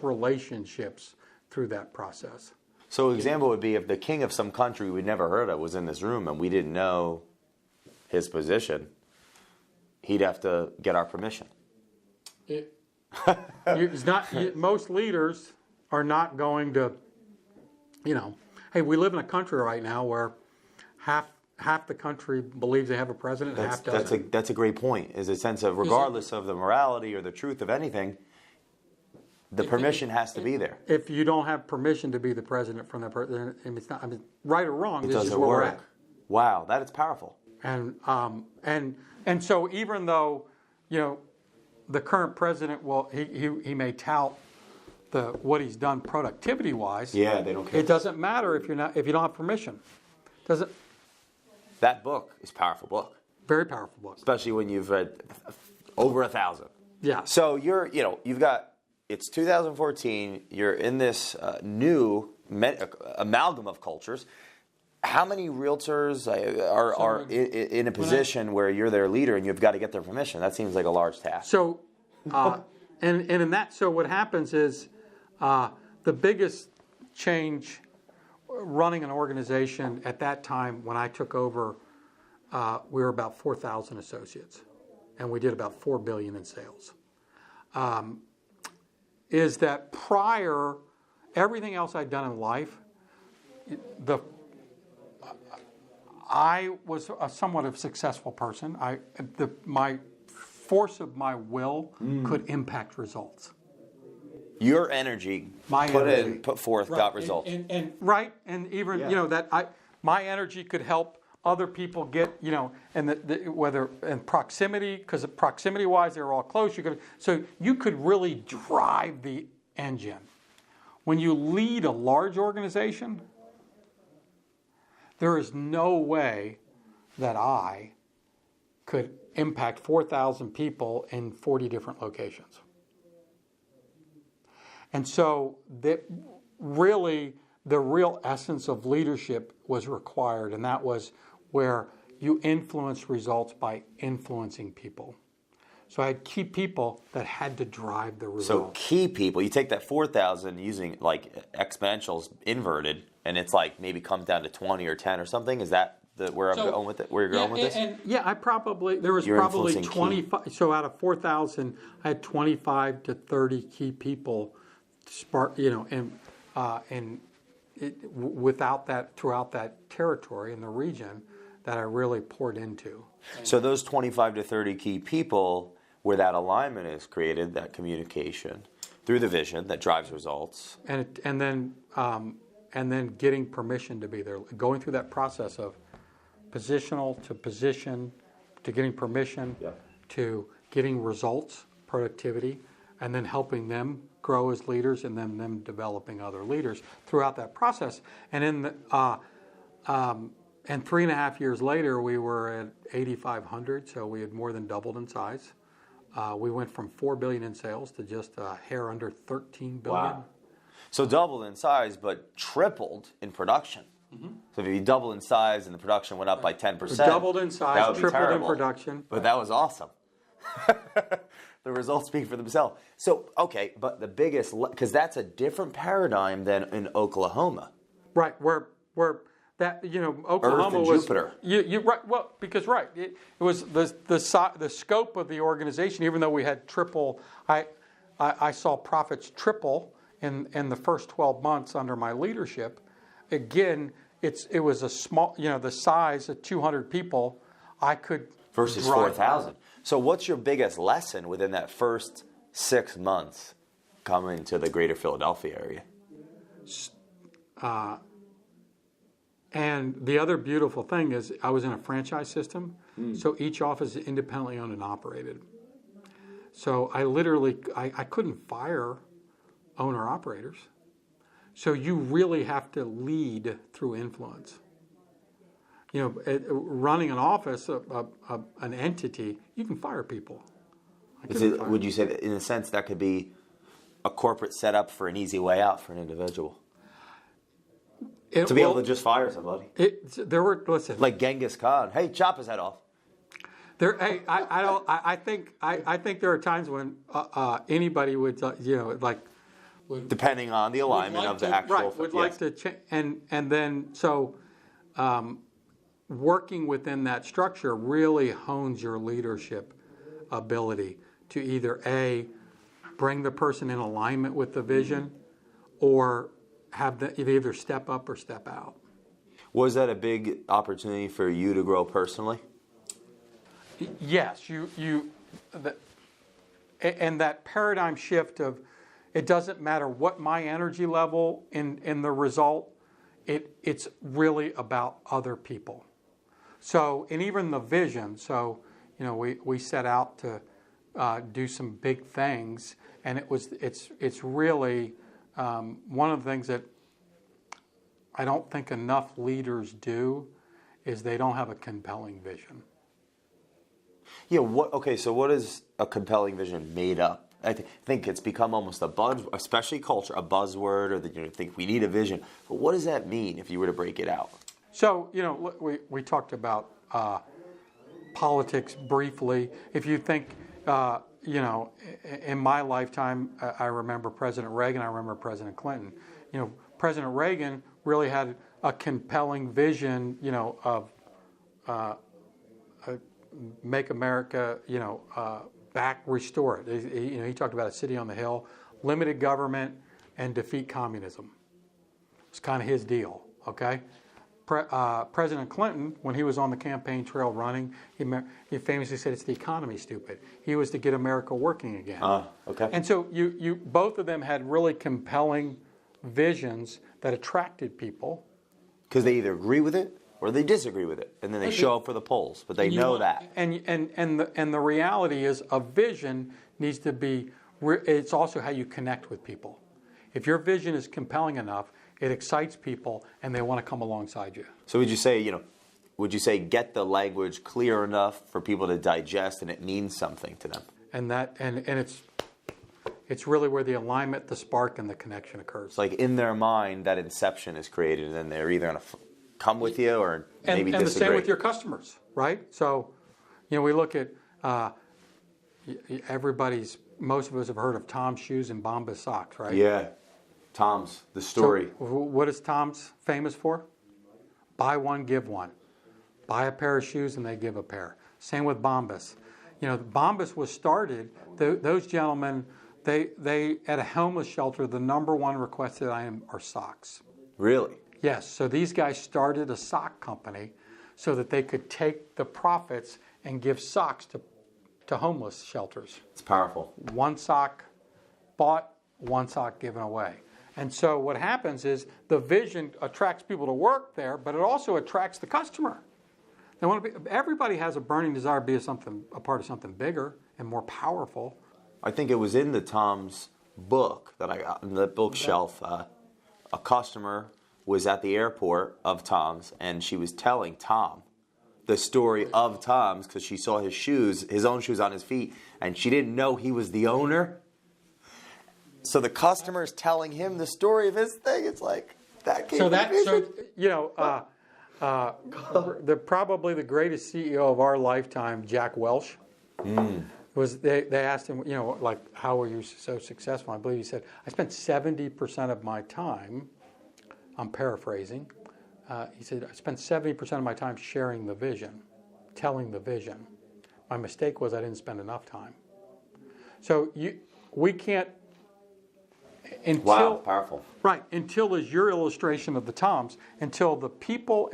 relationships through that process. So an example would be if the king of some country we'd never heard of was in this room and we didn't know his position, he'd have to get our permission. Most leaders are not going to, hey, we live in a country right now where half the country believes they have a president and half doesn't. That's a great point, is a sense of regardless of the morality or the truth of anything, the permission has to be there. If you don't have permission to be the president from that person, it's not, right or wrong, this is doesn't where work. we're at. Wow, that is powerful. And so even though, the current president he may tout what he's done productivity wise. Yeah, they don't care. It doesn't matter if you don't have permission. That book is a powerful book. Very powerful book. Especially when you've read over 1,000. Yeah. So you've got, it's 2014, you're in this new amalgam of cultures. How many realtors are in a position where you're their leader and you've got to get their permission? That seems like a large task. So, and in that, so what happens is the biggest change running an organization at that time when I took over, we were about 4,000 associates, and we did about $4 billion in sales. Is that prior, everything else I'd done in life, I was somewhat of a successful person. My force of my will could impact results. Your energy, put forth, right, got results. And my energy could help other people get, whether in proximity, because proximity-wise they were all close. So you could really drive the engine. When you lead a large organization, there is no way that I could impact 4,000 people in 40 different locations. And so the real essence of leadership was required, and that was where you influence results by influencing people. So I had key people that had to drive the results. So key people, you take that 4,000 using like exponentials inverted, and it's like maybe comes down to 20 or 10 or something. Is that where I'm going with it? Where you're going with this? There was probably 25. So out of 4,000, I had 25 to 30 key people, without that, throughout that territory in the region that I really poured into. So those 25 to 30 key people, where that alignment is created, that communication through the vision that drives results, and then getting permission to be there, going through that process of positional to position, to getting permission, to getting results, productivity, and then helping them grow as leaders, and then them developing other leaders throughout that process. And and 3.5 years later, we were at 8,500, so we had more than doubled in size. We went from $4 billion in sales to just a hair under $13 billion. Wow. So doubled in size, but tripled in production. Mm-hmm. So if you doubled in size and the production went up by 10%, doubled in size, tripled in production. But that was awesome. The results speak for themselves. So, okay, but the biggest, because that's a different paradigm than in Oklahoma. Right, where that Oklahoma and was Jupiter. You right. Well, because it was the scope of the organization. Even though we had triple, I saw profits triple in the first 12 months under my leadership. Again, it was a small, the size of 200 people. I could versus 4,000. So what's your biggest lesson within that first 6 months coming to the greater Philadelphia area? And the other beautiful thing is I was in a franchise system, so each office is independently owned and operated. So I literally, I couldn't fire owner-operators. So you really have to lead through influence. Running an office, an entity, you can fire people. Would you say that in a sense that could be a corporate setup for an easy way out for an individual? To be able to just fire somebody. Listen. Like Genghis Khan. Hey, chop his head off. I think there are times when anybody would, depending on the alignment of the actual. Right, would like to change. And then, so working within that structure really hones your leadership ability to either A, bring the person in alignment with the vision, or have them either step up or step out. Was that a big opportunity for you to grow personally? Yes, and that paradigm shift of it doesn't matter what my energy level in the result, it's really about other people. So, and even the vision. So, we set out to do some big things, and it's really one of the things that I don't think enough leaders do is they don't have a compelling vision. Yeah. So what is a compelling vision made up? I think it's become almost a buzz, especially culture, a buzzword, or that think we need a vision. But what does that mean if you were to break it out? So we talked about politics briefly. If you think in my lifetime, I remember President Reagan. I remember President Clinton. President Reagan really had a compelling vision, of make America, restore it. He talked about a city on the hill, limited government, and defeat communism. It's kind of his deal, okay? President Clinton, when he was on the campaign trail running, he famously said, "It's the economy, stupid." He was to get America working again. Okay. And so you both of them had really compelling visions that attracted people. Because they either agree with it or they disagree with it, and then they show up for the polls. But they know that. And the reality is, a vision needs to be. It's also how you connect with people. If your vision is compelling enough, it excites people, and they want to come alongside you. So would you say get the language clear enough for people to digest, and it means something to them? And it's really where the alignment, the spark, and the connection occurs. It's like in their mind, that inception is created, and then they're either going to come with you or maybe disagree. And the same with your customers, right? So, we look at most of us have heard of Tom's shoes and Bombas socks, right? Yeah. Tom's, the story. So what is Tom's famous for? Buy one, give one. Buy a pair of shoes and they give a pair. Same with Bombas. Bombas was started, those gentlemen, they at a homeless shelter, the number one requested item are socks. Really? Yes. So these guys started a sock company so that they could take the profits and give socks to homeless shelters. It's powerful. One sock bought, one sock given away. And so what happens is the vision attracts people to work there, but it also attracts the customer. Everybody has a burning desire to be a part of something bigger and more powerful. I think it was in the Tom's book that I got in the bookshelf. A customer was at the airport of Tom's, and she was telling Tom the story of Tom's because she saw his own shoes on his feet, and she didn't know he was the owner. So the customer's telling him the story of his thing. It's like that. Probably the greatest CEO of our lifetime, Jack Welch, was. They asked him, how were you so successful? I believe he said, I spent 70% of my time, I'm paraphrasing, he said, I spent 70% of my time sharing the vision, telling the vision. My mistake was I didn't spend enough time. So we can't, until, wow, powerful. Right, until is your illustration of the Toms, until the people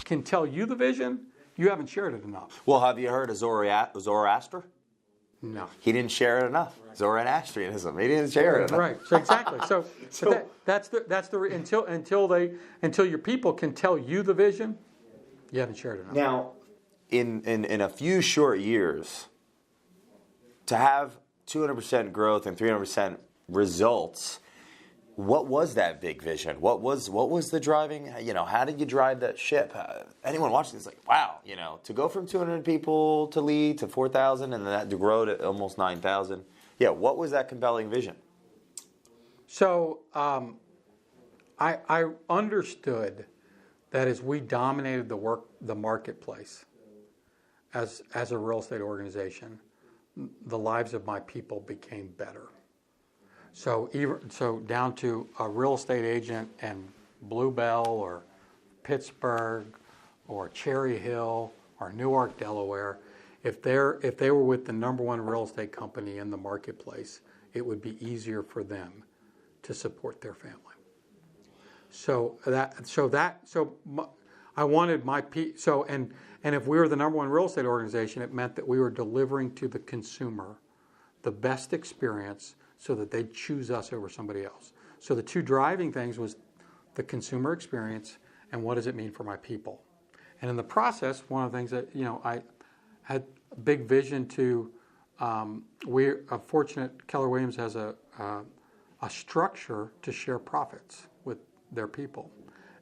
can tell you the vision, you haven't shared it enough. Well, have you heard of Zoroaster? No. He didn't share it enough. Zoroastrianism. He didn't share it enough. Right. So exactly. So that's the until your people can tell you the vision, you haven't shared it enough. Now, in a few short years, to have 200% growth and 300% results, what was that big vision? What was the driving? How did you drive that ship? Anyone watching this is like, wow, to go from 200 people to lead to 4,000 and then that to grow to almost 9,000. Yeah, what was that compelling vision? So I understood that as we dominated the marketplace as a real estate organization, the lives of my people became better. So down to a real estate agent in Bluebell or Pittsburgh or Cherry Hill or Newark, Delaware, if they were with the number one real estate company in the marketplace, it would be easier for them to support their family. I wanted my and if we were the number one real estate organization, it meant that we were delivering to the consumer the best experience so that they'd choose us over somebody else. So the two driving things was the consumer experience and what does it mean for my people. And in the process, one of the things that I had a big vision to. We're fortunate. Keller Williams has a structure to share profits with their people,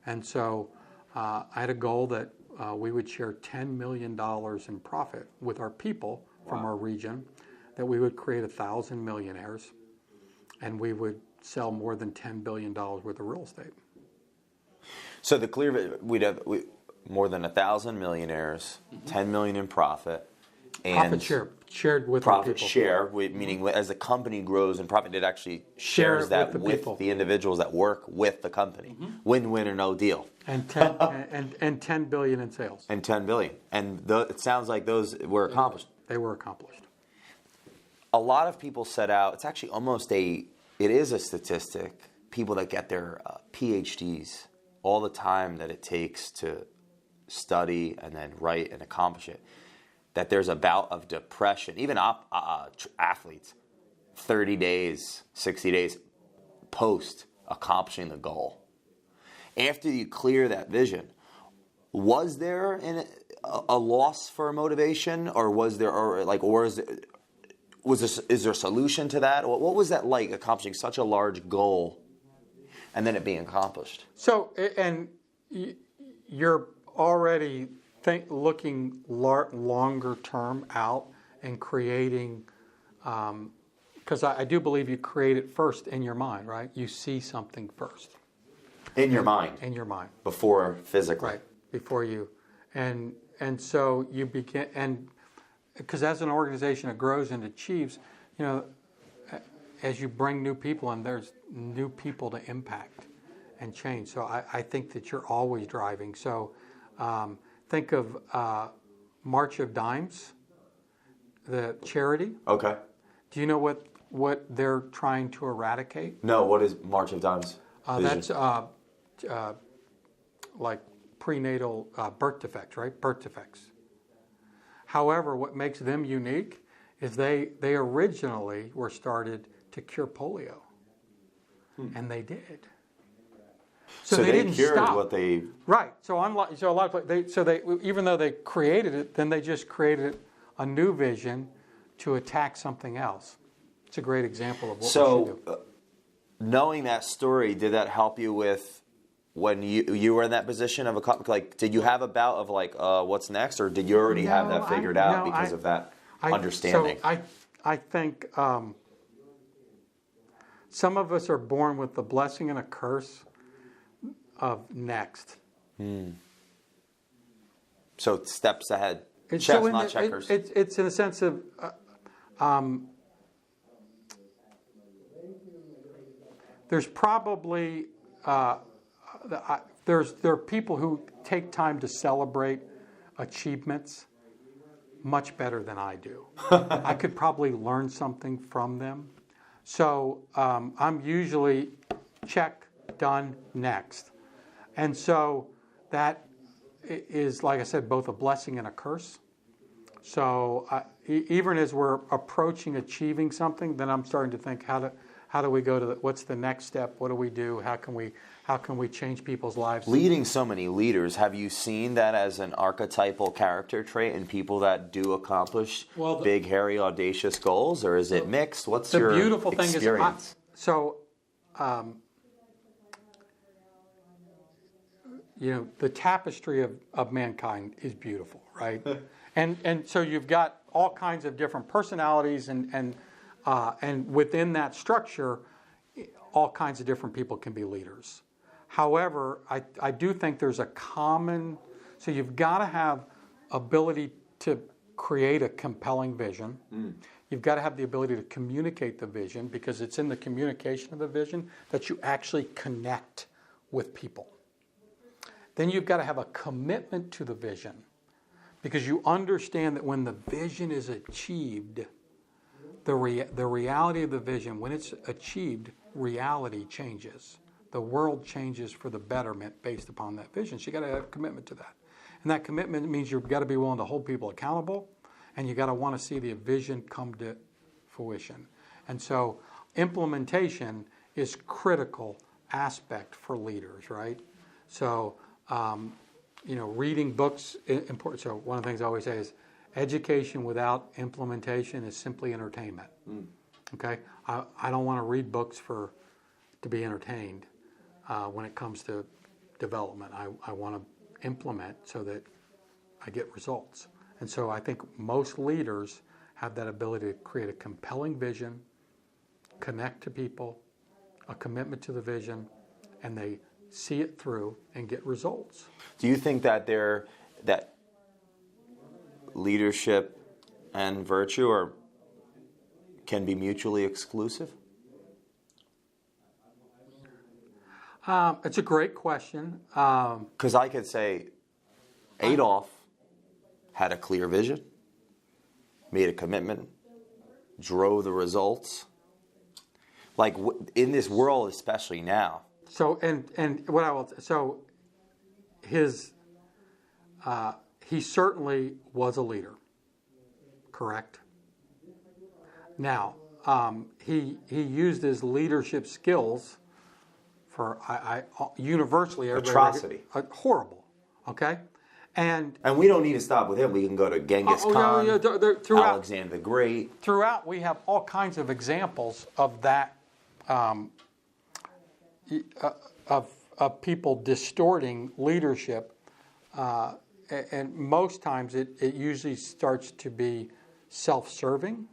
and so I had a goal that we would share $10 million in profit with our people from our region, that we would create 1,000 millionaires, and we would sell more than $10 billion worth of real estate. So we'd have more than 1,000 millionaires, 10 million in profit, and profit share shared with our people. Profit share, meaning as the company grows in profit, it actually shares that with the individuals that work with the company. Win-win or no deal. And 10 billion in sales. And 10 billion. And it sounds like those were accomplished. They were accomplished. A lot of people set out, it's actually it is a statistic, people that get their PhDs, all the time that it takes to study and then write and accomplish it, that there's a bout of depression, even athletes, 30 days, 60 days post accomplishing the goal. After you clear that vision, was there a loss for motivation, or is there a solution to that? What was that like, accomplishing such a large goal and then it being accomplished? So, and you're already looking longer term out and creating, because I do believe you create it first in your mind, right? You see something first. In your mind. In your mind. Before physically. Right, before you. And so you begin, and because as an organization it grows and achieves, as you bring new people in, there's new people to impact and change. So I think that you're always driving. So think of March of Dimes, the charity. Okay. Do you know what they're trying to eradicate? No, what is March of Dimes? That's like prenatal birth defects, right? Birth defects. However, what makes them unique is they originally were started to cure polio, and they did. So they didn't cured stop. What they right. So a lot of they even though they created it, then they just created a new vision to attack something else. It's a great example of what we should do. Knowing that story, did that help you with when you were in that position of did you have a bout of what's next, or did you already have that figured out because of that understanding? So I think some of us are born with the blessing and a curse of next. So steps ahead. Chess, not checkers. It's in a sense of there's probably there are people who take time to celebrate achievements much better than I do. I could probably learn something from them. So I'm usually check, done, next. And so that is, like I said, both a blessing and a curse. So even as we're approaching achieving something, then I'm starting to think, how do we go to what's the next step? What do we do? How can we change people's lives? Leading so many leaders, have you seen that as an archetypal character trait in people that do accomplish big, hairy, audacious goals, or is it mixed? What's your beautiful thing experience? The tapestry of mankind is beautiful, right? and so you've got all kinds of different personalities, and within that structure, all kinds of different people can be leaders. However, I do think there's a common, so you've got to have ability to create a compelling vision. You've got to have the ability to communicate the vision, because it's in the communication of the vision that you actually connect with people. Then you've got to have a commitment to the vision, because you understand that when the vision is achieved, the reality of the vision, when it's achieved, reality changes. The world changes for the betterment based upon that vision. So you got to have a commitment to that. And that commitment means you've got to be willing to hold people accountable, and you got to want to see the vision come to fruition. And so implementation is critical aspect for leaders, right? So, reading books is important. So one of the things I always say is education without implementation is simply entertainment. Okay? I don't want to read books to be entertained when it comes to development. I want to implement so that I get results. And so I think most leaders have that ability to create a compelling vision, connect to people, a commitment to the vision, and they see it through and get results. Do you think that that leadership and virtue can be mutually exclusive? It's a great question. Because I could say Adolf had a clear vision, made a commitment, drove the results. Like in this world, especially now. So and what I will he certainly was a leader, correct? Now he used his leadership skills for universally atrocity, horrible, okay, and we don't need to stop with him. We can go to Genghis Khan, Alexander the Great. Throughout, we have all kinds of examples of that. Of people distorting leadership, and most times it usually starts to be self-serving.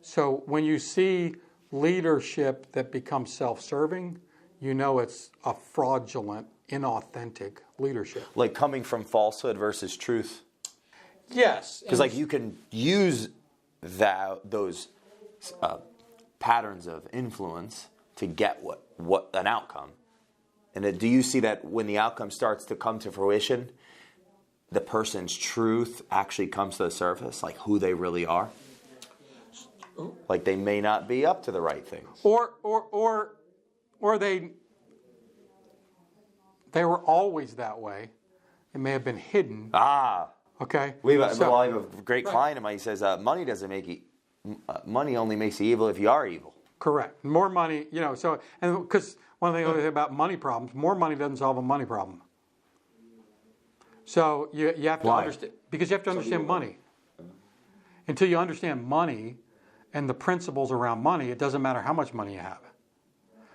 So when you see leadership that becomes self-serving, you know it's a fraudulent, inauthentic leadership. Like coming from falsehood versus truth. Yes. Because you can use those patterns of influence to get what an outcome. And do you see that when the outcome starts to come to fruition, the person's truth actually comes to the surface, like who they really are? Like they may not be up to the right things. Or they were always that way. It may have been hidden. Okay. I have a great client of mine. He says, money doesn't make you, money only makes you evil if you are evil. Correct. More money, so, and because one of the things about money problems, more money doesn't solve a money problem. So you have to understand, because you have to understand money. Until you understand money and the principles around money, it doesn't matter how much money you have.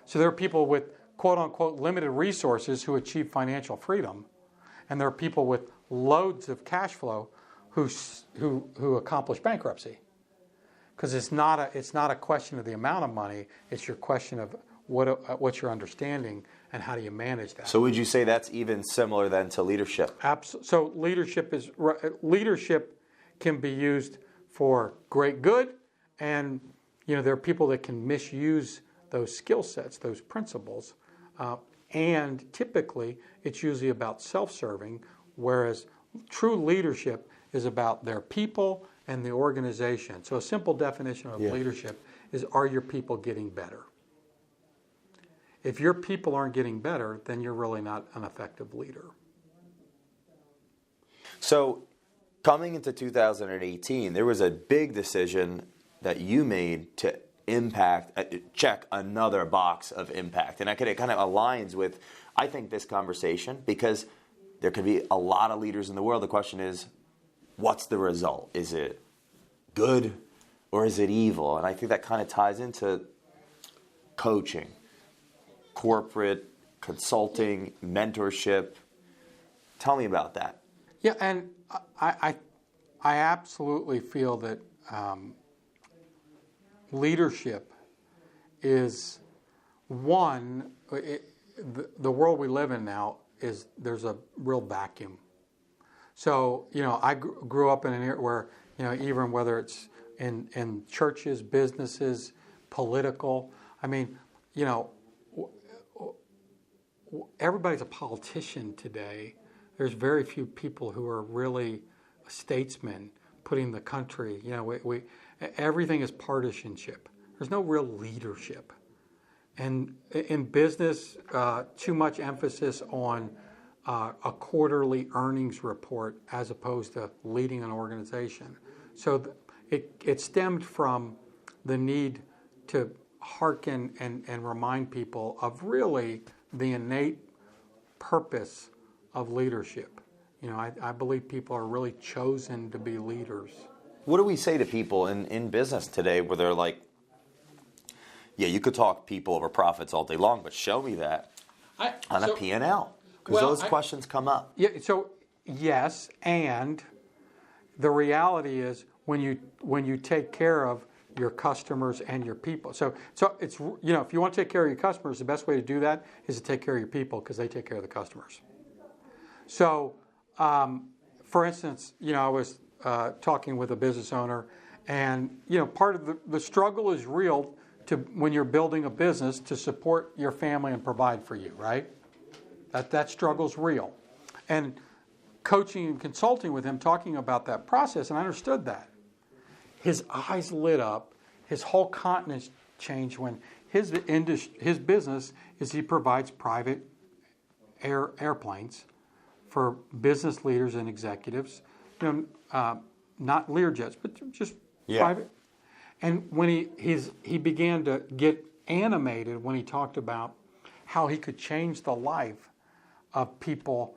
So there are people with quote unquote limited resources who achieve financial freedom, and there are people with loads of cash flow who accomplish bankruptcy. Because it's not a question of the amount of money; it's your question of what's your understanding and how do you manage that. So would you say that's even similar then to leadership? Absolutely. So leadership can be used for great good, and there are people that can misuse those skill sets, those principles, And typically, it's usually about self-serving, whereas true leadership is about their people and the organization. So a simple definition of leadership is, are your people getting better? If your people aren't getting better, then you're really not an effective leader. So coming into 2018, there was a big decision that you made to check another box of impact. And it kind of aligns with, I think, this conversation, because there could be a lot of leaders in the world. The question is, what's the result? Is it good or is it evil? And I think that kind of ties into coaching, corporate, consulting, mentorship. Tell me about that. Yeah, and I absolutely feel that leadership is one. The world we live in now is, there's a real vacuum. So, I grew up in an era where, even whether it's in churches, businesses, political, I mean, everybody's a politician today. There's very few people who are really statesmen putting the country, everything is partisanship. There's no real leadership. And in business, too much emphasis on a quarterly earnings report as opposed to leading an organization. So it stemmed from the need to hearken and remind people of really the innate purpose of leadership. I believe people are really chosen to be leaders. What do we say to people in business today where they're like, yeah, you could talk people over profits all day long, but show me that on a P&L? Because those questions come up. Yeah. So yes, and the reality is when you take care of your customers and your people. So it's, if you want to take care of your customers, the best way to do that is to take care of your people, because they take care of the customers. So, for instance, I was talking with a business owner, and part of the struggle is real when you're building a business to support your family and provide for you, right? That struggle's real. And coaching and consulting with him, talking about that process, and I understood that. His eyes lit up, his whole countenance changed when his business is he provides private airplanes for business leaders and executives, not Learjets, but just private. And when he began to get animated when he talked about how he could change the life of people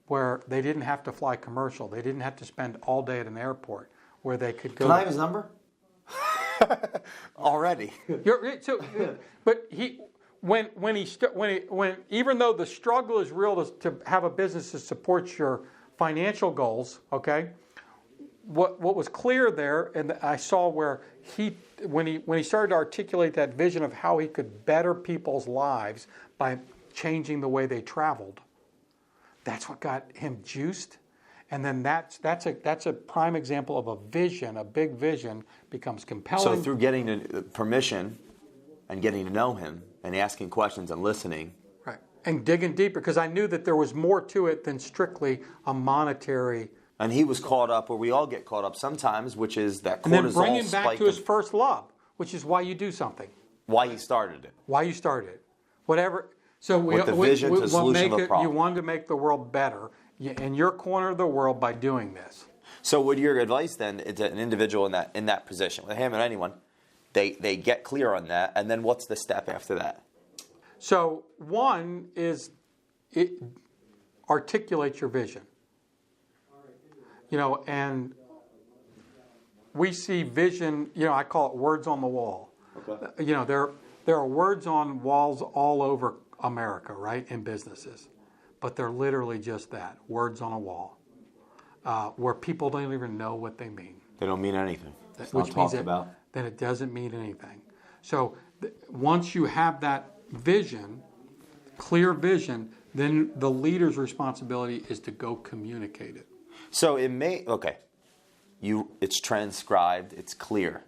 where they didn't have to fly commercial, they didn't have to spend all day at an airport, where they could go. Can I have his number? Already. But even though the struggle is real to have a business that supports your financial goals, okay, what was clear there, and I saw where when he started to articulate that vision of how he could better people's lives by changing the way they traveled, that's what got him juiced. And then that's a prime example of a vision. A big vision becomes compelling. So through getting permission and getting to know him and asking questions and listening. Right. And digging deeper, because I knew that there was more to it than strictly a monetary. And he was caught up where we all get caught up sometimes, which is that cortisol spike. And then bring him back to his first love, which is why you do something. Why he started it. Why you started it. Whatever. So with the vision to solution of the problem. You wanted to make the world better in your corner of the world by doing this. So would your advice then to an individual in that position, with him and anyone, they get clear on that, and then what's the step after that? So one is articulate your vision. And we see vision, I call it words on the wall. Okay. There are words on walls all over America, right, in businesses. But they're literally just that, words on a wall, where people don't even know what they mean. They don't mean anything. It's not talked about. Then it doesn't mean anything. So once you have that vision, clear vision, then the leader's responsibility is to go communicate it. So it's transcribed, it's clear,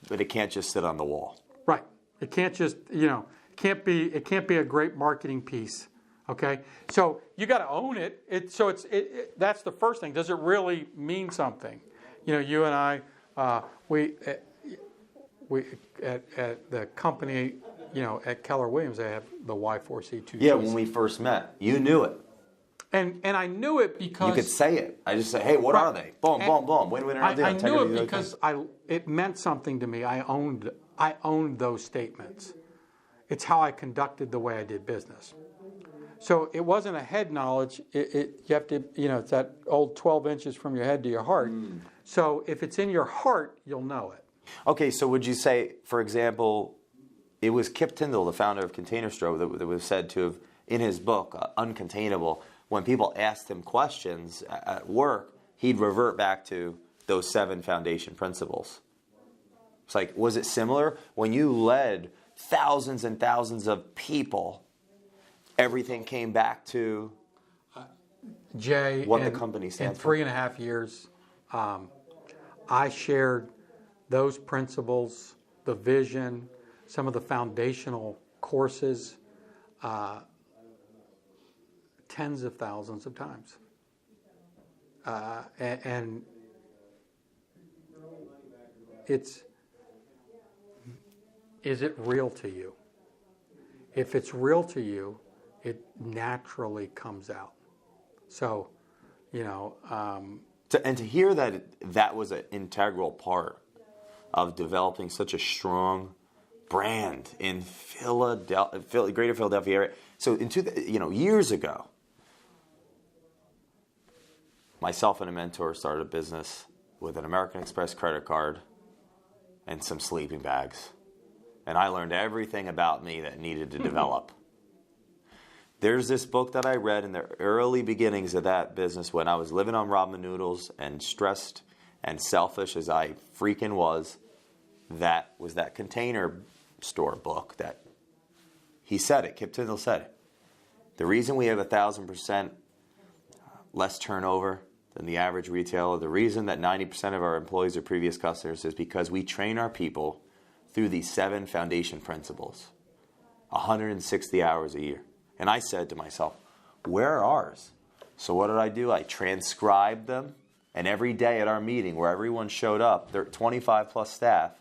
but it can't just sit on the wall. Right. It can't just, It can't be a great marketing piece. Okay, so you got to own it. That's the first thing. Does it really mean something? You and I, we at the company, at Keller Williams, they have the Y4C2. Yeah, when we first met, you knew it. And I knew it because you could say it. I just say, hey, what are they? Boom, boom, boom. Win-win. I knew it because it meant something to me. I owned those statements. It's how I conducted the way I did business. So it wasn't a head knowledge. You have to, it's that old 12 inches from your head to your heart. So if it's in your heart, you'll know it. Okay, so would you say, for example, it was Kip Tyndall, the founder of Container Store, that was said to have, in his book, Uncontainable, when people asked him questions at work, he'd revert back to those 7 foundation principles. It's like, was it similar? When you led thousands and thousands of people, everything came back to Jay, what the company stands for. In 3.5 years, I shared those principles, the vision, some of the foundational courses, tens of thousands of times. And is it real to you? If it's real to you, it naturally comes out. So, and to hear that was an integral part of developing such a strong brand in Philadelphia, greater Philadelphia area. So years ago, myself and a mentor started a business with an American Express credit card and some sleeping bags. And I learned everything about me that needed to develop. There's this book that I read in the early beginnings of that business when I was living on ramen noodles and stressed and selfish as I freaking was. That was that Container Store book that he said it. Kip Tyndall said it. The reason we have 1,000% less turnover than the average retailer, the reason that 90% of our employees are previous customers is because we train our people through these 7 foundation principles, 160 hours a year. And I said to myself, where are ours? So what did I do? I transcribed them, and every day at our meeting where everyone showed up, there 25 plus staff,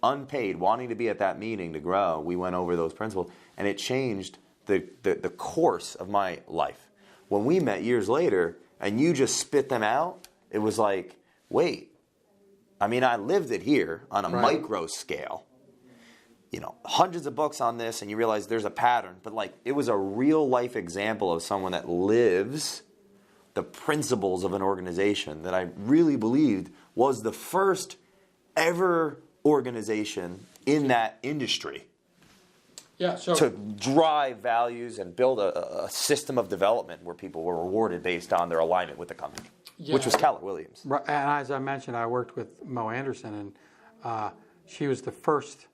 unpaid, wanting to be at that meeting to grow, we went over those principles, and it changed the course of my life. When we met years later, and you just spit them out, it was like, wait, I lived it here on a micro scale. Hundreds of books on this, and you realize there's a pattern. But it was a real life example of someone that lives the principles of an organization that I really believed was the first ever organization in that industry. Yeah, so to drive values and build a system of development where people were rewarded based on their alignment with the company, which was Keller Williams. Right, and as I mentioned, I worked with Mo Anderson, and she was the first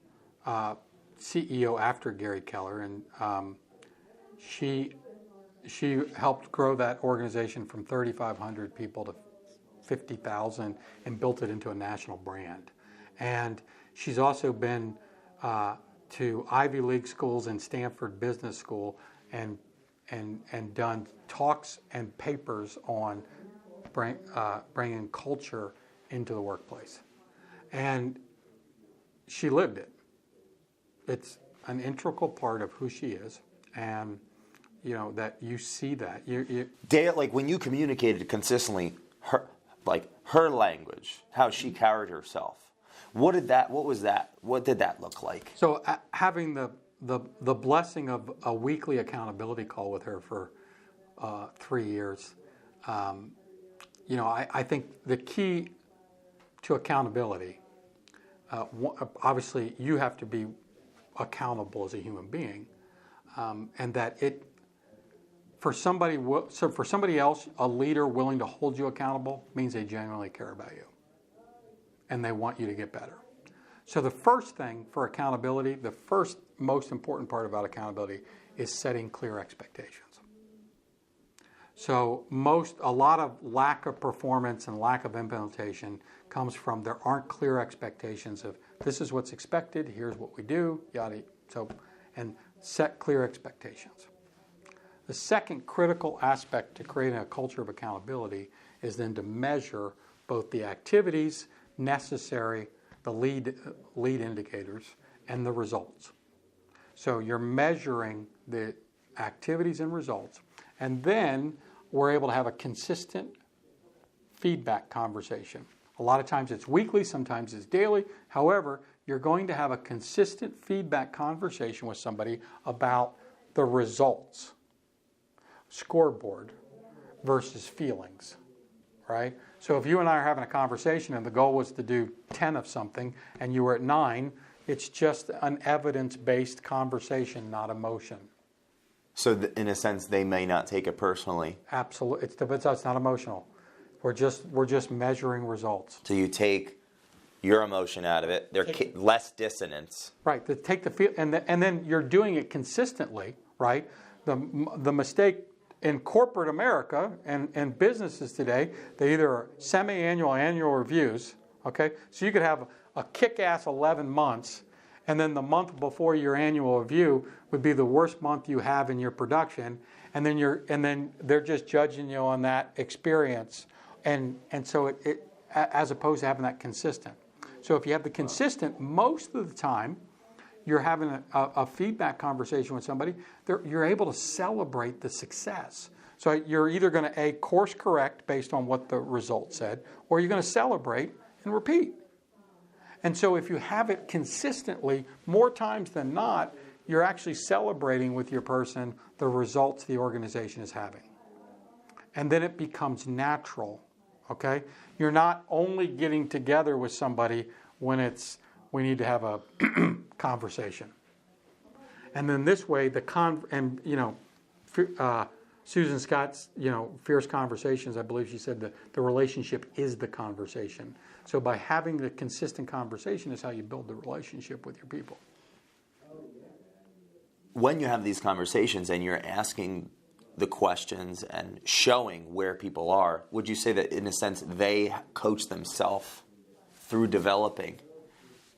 CEO after Gary Keller, and she helped grow that organization from 3,500 people to 50,000 and built it into a national brand. And she's also been to Ivy League schools and Stanford Business School and done talks and papers on bringing culture into the workplace. And she lived it. It's an integral part of who she is, and that you see that. When you communicated consistently her language, how she carried herself. What did that look like? So having the blessing of a weekly accountability call with her for 3 years, I think the key to accountability, obviously you have to be accountable as a human being, and that for somebody else, a leader willing to hold you accountable means they genuinely care about you and they want you to get better. So the first thing for accountability, the first most important part about accountability is setting clear expectations. So a lot of lack of performance and lack of implementation comes from there aren't clear expectations of this is what's expected, here's what we do, yada. So, and set clear expectations. The second critical aspect to creating a culture of accountability is then to measure both the activities necessary, the lead indicators, and the results. So you're measuring the activities and results, and then we're able to have a consistent feedback conversation. A lot of times it's weekly, sometimes it's daily. However, you're going to have a consistent feedback conversation with somebody about the results. Scoreboard versus feelings, right? So if you and I are having a conversation and the goal was to do 10 of something and you were at 9, it's just an evidence-based conversation, not emotion. So in a sense, they may not take it personally. Absolutely. It's not emotional. We're just measuring results. So you take your emotion out of it. There's less dissonance. Right. Take the feel, and then you're doing it consistently, right? The mistake in corporate America and businesses today, they either are semi-annual, annual reviews, okay? So you could have a kick-ass 11 months, and then the month before your annual review would be the worst month you have in your production, and then they're just judging you on that experience, and so it as opposed to having that consistent. So if you have the consistent, most of the time, you're having a feedback conversation with somebody, you're able to celebrate the success. So you're either going to course correct based on what the result said, or you're going to celebrate and repeat. And so if you have it consistently, more times than not, you're actually celebrating with your person the results the organization is having. And then it becomes natural, okay? You're not only getting together with somebody when we need to have a conversation. And then this way, Susan Scott's, Fierce Conversations, I believe she said the relationship is the conversation. So by having the consistent conversation is how you build the relationship with your people. When you have these conversations and you're asking the questions and showing where people are, would you say that in a sense they coach themselves through developing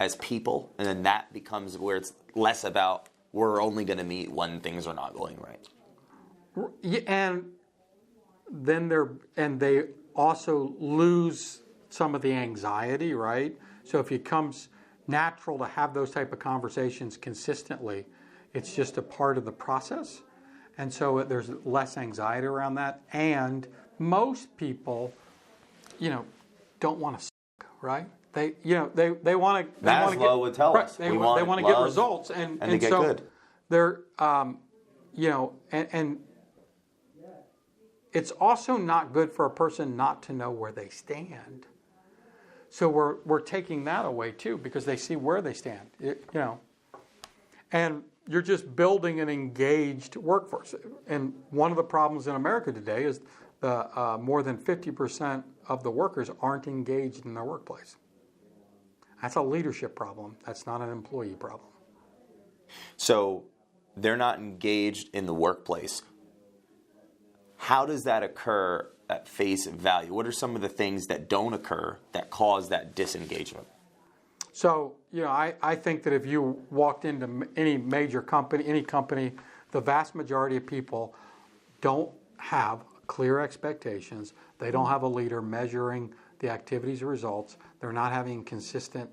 as people, and then that becomes where it's less about we're only going to meet when things are not going right? Yeah, and then they also lose some of the anxiety, right? So if it comes natural to have those type of conversations consistently, it's just a part of the process, and so there's less anxiety around that. And most people, don't want to suck, right? They want to. Maslow would tell us they want to get results, and to get so good. They're, and it's also not good for a person not to know where they stand. So we're taking that away too, because they see where they stand, and you're just building an engaged workforce. And one of the problems in America today is the more than 50% of the workers aren't engaged in their workplace. That's a leadership problem. That's not an employee problem. So they're not engaged in the workplace. How does that occur at face value? What are some of the things that don't occur that cause that disengagement? So, I think that if you walked into any major company, the vast majority of people don't have clear expectations. They don't have a leader measuring the activities and results. They're not having consistent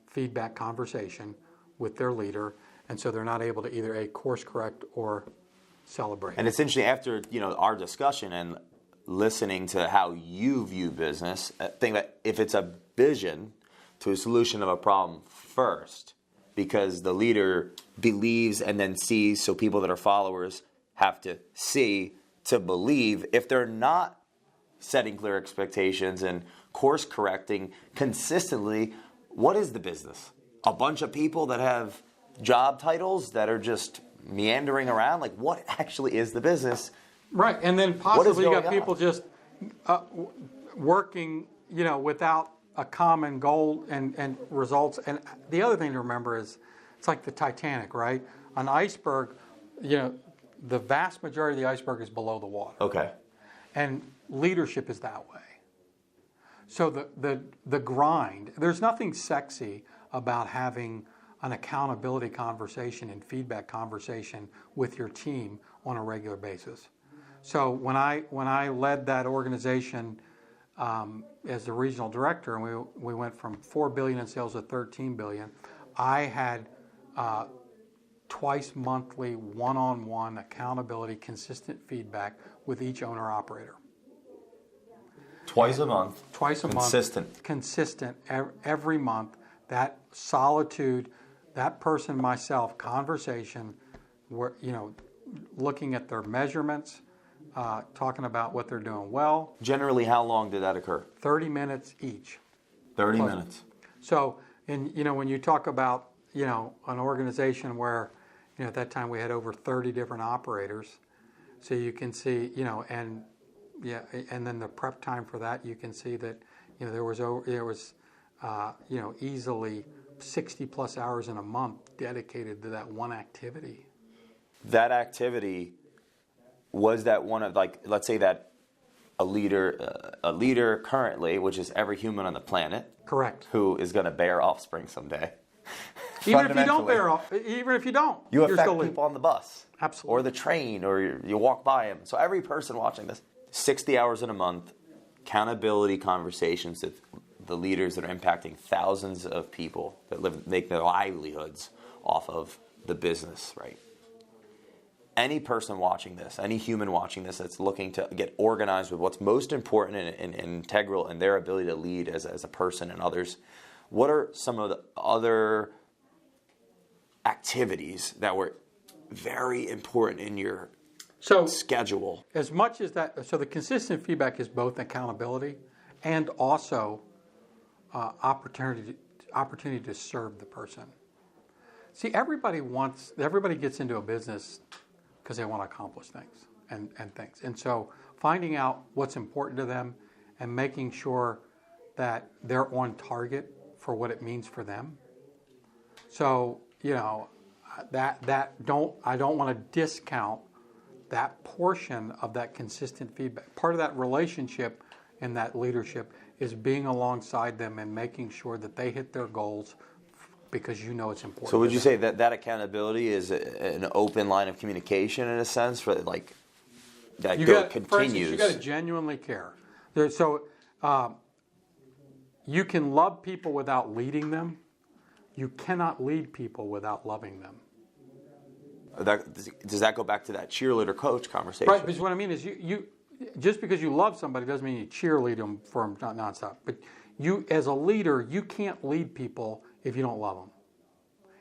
feedback conversation with their leader, and so they're not able to either course correct or celebrate. And it's interesting, after our discussion and listening to how you view business, I think that if it's a vision to a solution of a problem first, because the leader believes and then sees, so people that are followers have to see to believe. If they're not setting clear expectations and course correcting consistently, what is the business? A bunch of people that have job titles that are just meandering around? Like, what actually is the business? Right, and then possibly you got people just working, without a common goal and results. And the other thing to remember is, it's like the Titanic, right? An iceberg, the vast majority of the iceberg is below the water. Okay. And leadership is that way. So the grind, there's nothing sexy about having an accountability conversation and feedback conversation with your team on a regular basis. So when I led that organization as the regional director, and we went from $4 billion in sales to $13 billion, I had twice monthly, one-on-one accountability, consistent feedback with each owner-operator. Twice a month. Twice a month. Consistent every month. That solitude, that person, myself, conversation, where, looking at their measurements, talking about what they're doing well. Generally, how long did that occur? 30 minutes each. 30 minutes. So, when you talk about, an organization where, at that time we had over 30 different operators, so you can see, and then the prep time for that, you can see that, there was easily 60 plus hours in a month dedicated to that one activity. That activity, was that one of, let's say that a leader currently, which is every human on the planet, correct, who is going to bear offspring someday. Even if you don't bear off, even if you don't, you affect people on the bus, absolutely, or the train, or you walk by them. So every person watching this, 60 hours in a month, accountability conversations with the leaders that are impacting thousands of people that make their livelihoods off of the business, right? Any person watching this, any human watching this that's looking to get organized with what's most important and integral in their ability to lead as a person and others, what are some of the other activities that were very important in your schedule? As much as that, so the consistent feedback is both accountability and also opportunity to serve the person. See, everybody gets into a business because they want to accomplish things and things. And so finding out what's important to them and making sure that they're on target for what it means for them. So, I don't want to discount that portion of that consistent feedback. Part of that relationship and that leadership is being alongside them and making sure that they hit their goals because it's important. So would you say that accountability is an open line of communication in a sense for continues? For instance, you got to genuinely care. So you can love people without leading them. You cannot lead people without loving them. Does that go back to that cheerleader coach conversation? Right, because what I mean is you just because you love somebody doesn't mean you cheerlead them for them nonstop. But you, as a leader, you can't lead people if you don't love them.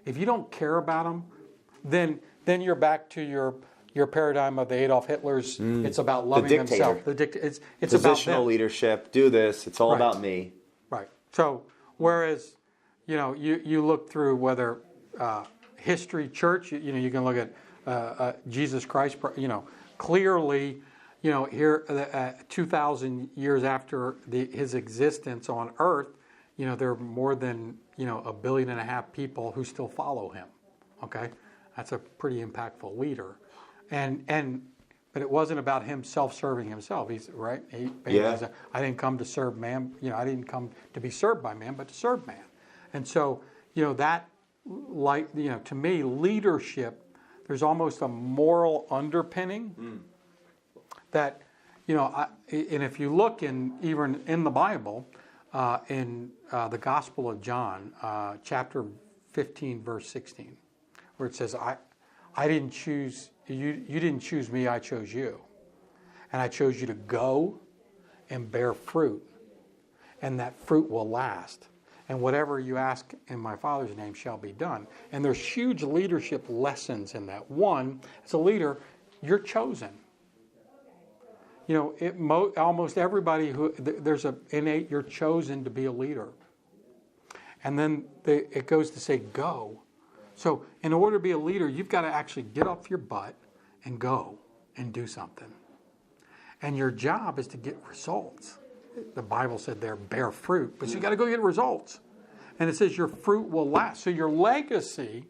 If you don't care about them, then you're back to your paradigm of the Adolf Hitlers. It's about loving themselves. It's positional about them. leadership. Do this. It's all about me. Right. So whereas you look through whether history, church, you can look at Jesus Christ. Clearly, here 2,000 years after his existence on Earth, there are more than 1.5 billion people who still follow him. Okay, that's a pretty impactful leader, but it wasn't about him self-serving himself. He's right. I didn't come to serve man. I didn't come to be served by man, but to serve man. And so that, to me, leadership. There's almost a moral underpinning that and if you look even in the Bible. In the Gospel of John, chapter 15, verse 16, where it says, I didn't choose, you didn't choose me, I chose you. And I chose you to go and bear fruit, and that fruit will last. And whatever you ask in my Father's name shall be done. And there's huge leadership lessons in that. One, as a leader, you're chosen. Almost everybody there's an innate, you're chosen to be a leader. And then it goes to say go. So in order to be a leader, you've got to actually get off your butt and go and do something. And your job is to get results. The Bible said there, bear fruit, but you got to go get results. And it says your fruit will last. So your legacy,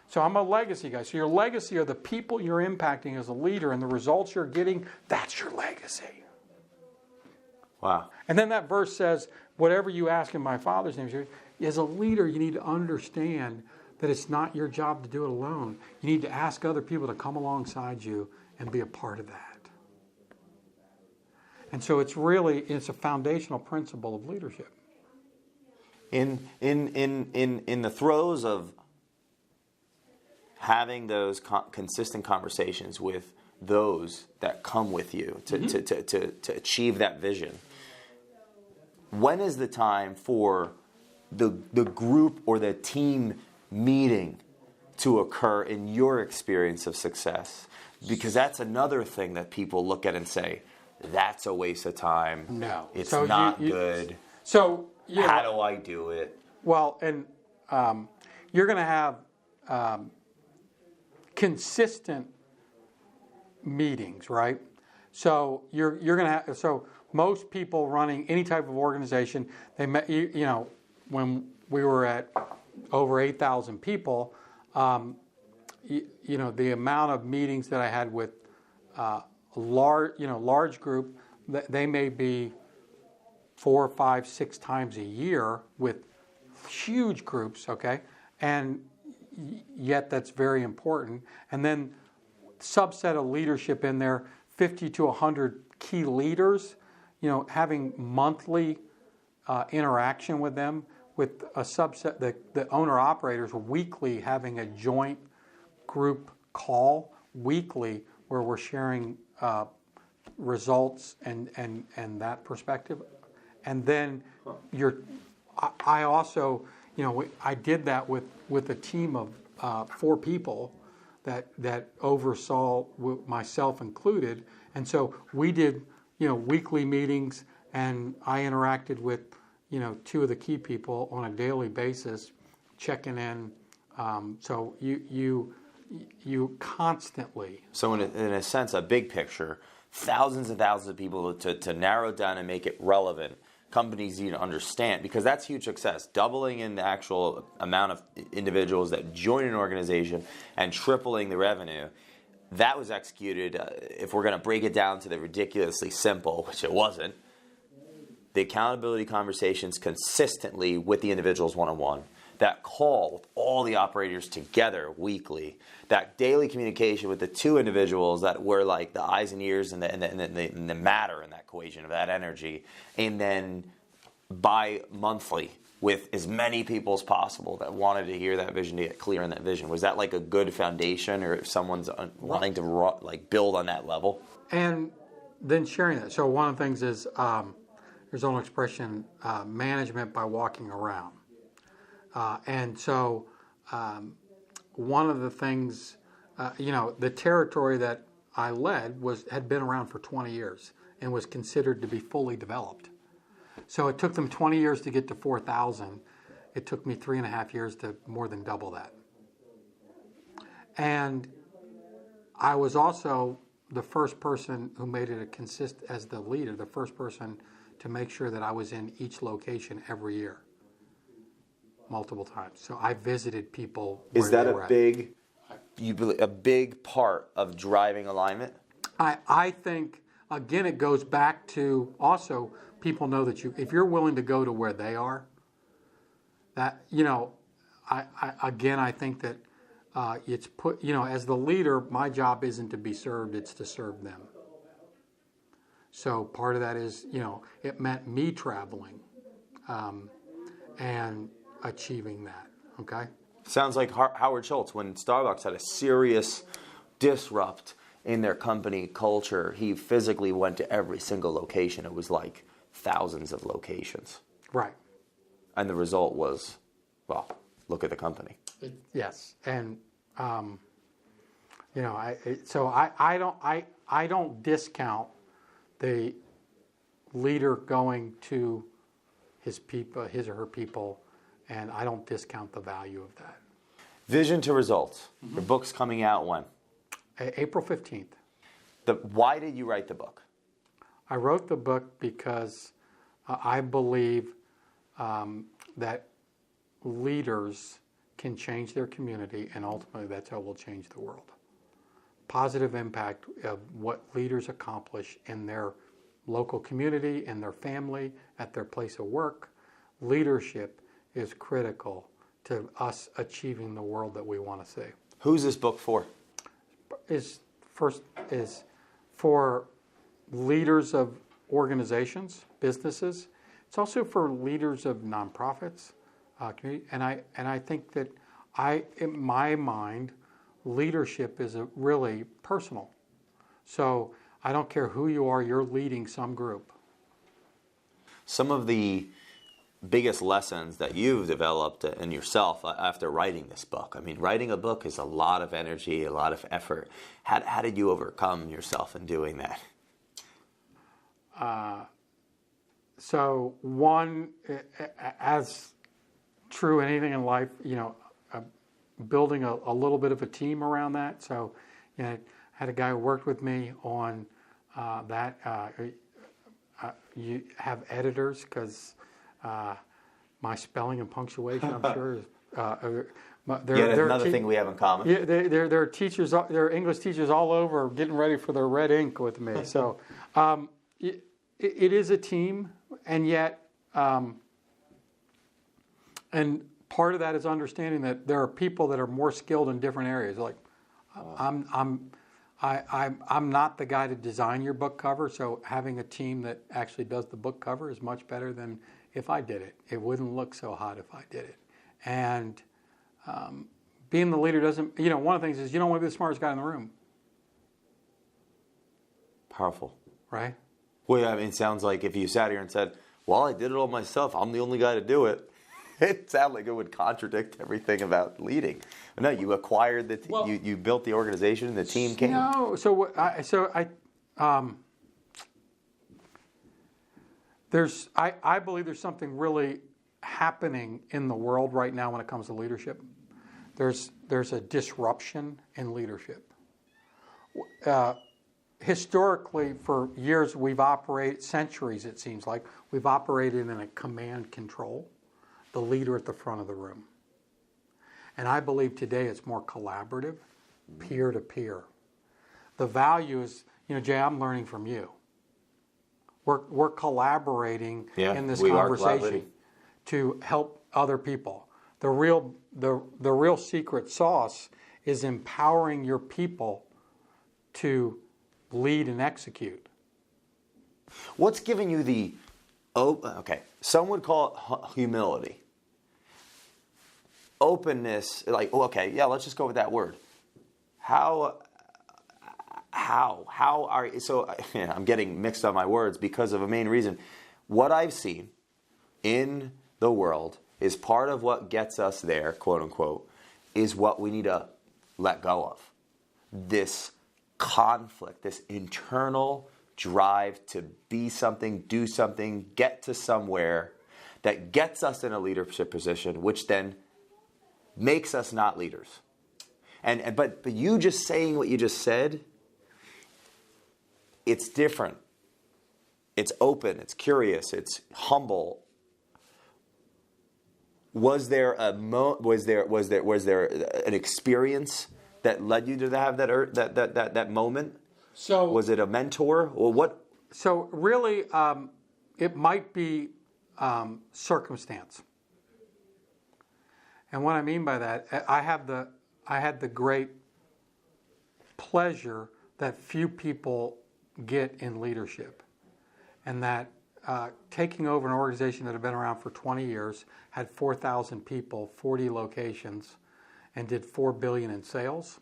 so I'm a legacy guy. So your legacy are the people you're impacting as a leader, and the results you're getting, that's your legacy. Wow. And then that verse says, whatever you ask in my Father's name, as a leader, you need to understand that it's not your job to do it alone. You need to ask other people to come alongside you and be a part of that. And so it's a foundational principle of leadership. In the throes of having those consistent conversations with those that come with you to achieve that vision, when is the time for the group or the team meeting to occur in your experience of success? Because that's another thing that people look at and say, that's a waste of time. No. It's not good. So, how do I do it? Well, and you're going to have consistent meetings, right? So you're going to have, so most people running any type of organization, they met, when we were at over 8,000 people, the amount of meetings that I had with large group, they may be 4, 5, 6 times a year with huge groups, okay? And yet that's very important. And then subset of leadership in there, 50 to 100 key leaders, having monthly interaction with them, with a subset, the owner-operators weekly having a joint group call weekly where we're sharing results and that perspective. And then I also, I did that with a team of 4 people that oversaw, myself included. And so we did, weekly meetings, and I interacted with, 2 of the key people on a daily basis, checking in. So you constantly. So in a sense, a big picture, thousands and thousands of people to narrow it down and make it relevant. Companies need to understand, because that's huge success. Doubling in the actual amount of individuals that join an organization and tripling the revenue. That was executed, if we're going to break it down to the ridiculously simple, which it wasn't, the accountability conversations consistently with the individuals one-on-one, that call with all the operators together weekly, that daily communication with the 2 individuals that were like the eyes and ears and the matter in that equation of that energy, and then bi-monthly with as many people as possible that wanted to hear that vision, to get clear on that vision. Was that like a good foundation, or if someone's wanting to build on that level? And then sharing that. So one of the things is, there's an expression, management by walking around. And so one of the things, the territory that I led had been around for 20 years and was considered to be fully developed. So it took them 20 years to get to 4,000. It took me 3.5 years to more than double that. And I was also the first person who made it as the leader, the first person to make sure that I was in each location every year, multiple times. So I visited people. Is that a big part of driving alignment? I think, again, it goes back to also people know that if you're willing to go to where they are, that, I think that it's put, as the leader, my job isn't to be served, it's to serve them. So part of that is, it meant me traveling and achieving that, okay? Sounds like Howard Schultz, when Starbucks had a serious disrupt in their company culture, he physically went to every single location. It was like thousands of locations. Right. And the result was, well, look at the company. Yes. And, I don't discount the leader going to his or her people, and I don't discount the value of that. Vision to results. Mm-hmm. Your book's coming out when? April 15th. Why did you write the book? I wrote the book because I believe that leaders can change their community, and ultimately that's how we'll change the world. Positive impact of what leaders accomplish in their local community, in their family, at their place of work. Leadership is critical to us achieving the world that we want to see. Who's this book for? Is for leaders of organizations, businesses. It's also for leaders of nonprofits, community. And I think that in my mind, leadership is really personal. So I don't care who you are, you're leading some group. Some of the biggest lessons that you've developed in yourself after writing this book. I mean, writing a book is a lot of energy, a lot of effort. How did you overcome yourself in doing that? So one, as true anything in life, building a little bit of a team around that. So, I had a guy who worked with me on that. You have editors because my spelling and punctuation, I'm sure, is. Another thing we have in common. Yeah, there are teachers, there are English teachers all over getting ready for their red ink with me. So it is a team, and yet, and part of that is understanding that there are people that are more skilled in different areas. Like, I'm not the guy to design your book cover, so having a team that actually does the book cover is much better than if I did it. It wouldn't look so hot if I did it. And being the leader doesn't, one of the things is you don't want to be the smartest guy in the room. Powerful. Right? Well, I mean, it sounds like if you sat here and said, well, I did it all myself, I'm the only guy to do it, it sounds like it would contradict everything about leading. But no, you acquired the team, you built the organization, and the team came. No, I believe there's something really happening in the world right now when it comes to leadership. There's a disruption in leadership. Historically, for years, we've operated, centuries it seems like, we've operated in a command control, the leader at the front of the room. And I believe today it's more collaborative, peer to peer. The value is, Jay, I'm learning from you. We're collaborating in this conversation to help other people. The real secret sauce is empowering your people to lead and execute. What's giving you the, some would call it humility. Openness, let's just go with that word. How are you, so I'm getting mixed on my words because of a main reason. What I've seen in the world is part of what gets us there, quote unquote, is what we need to let go of. This conflict, this internal drive to be something, do something, get to somewhere that gets us in a leadership position, which then makes us not leaders. But you just saying what you just said, it's different. It's open, it's curious, it's humble. Was there an experience that led you to have that moment? So was it a mentor or what? So really, it might be circumstance. And what I mean by that, I had the great pleasure that few people get in leadership, and that taking over an organization that had been around for 20 years, had 4,000 people, 40 locations, and did $4 billion in sales.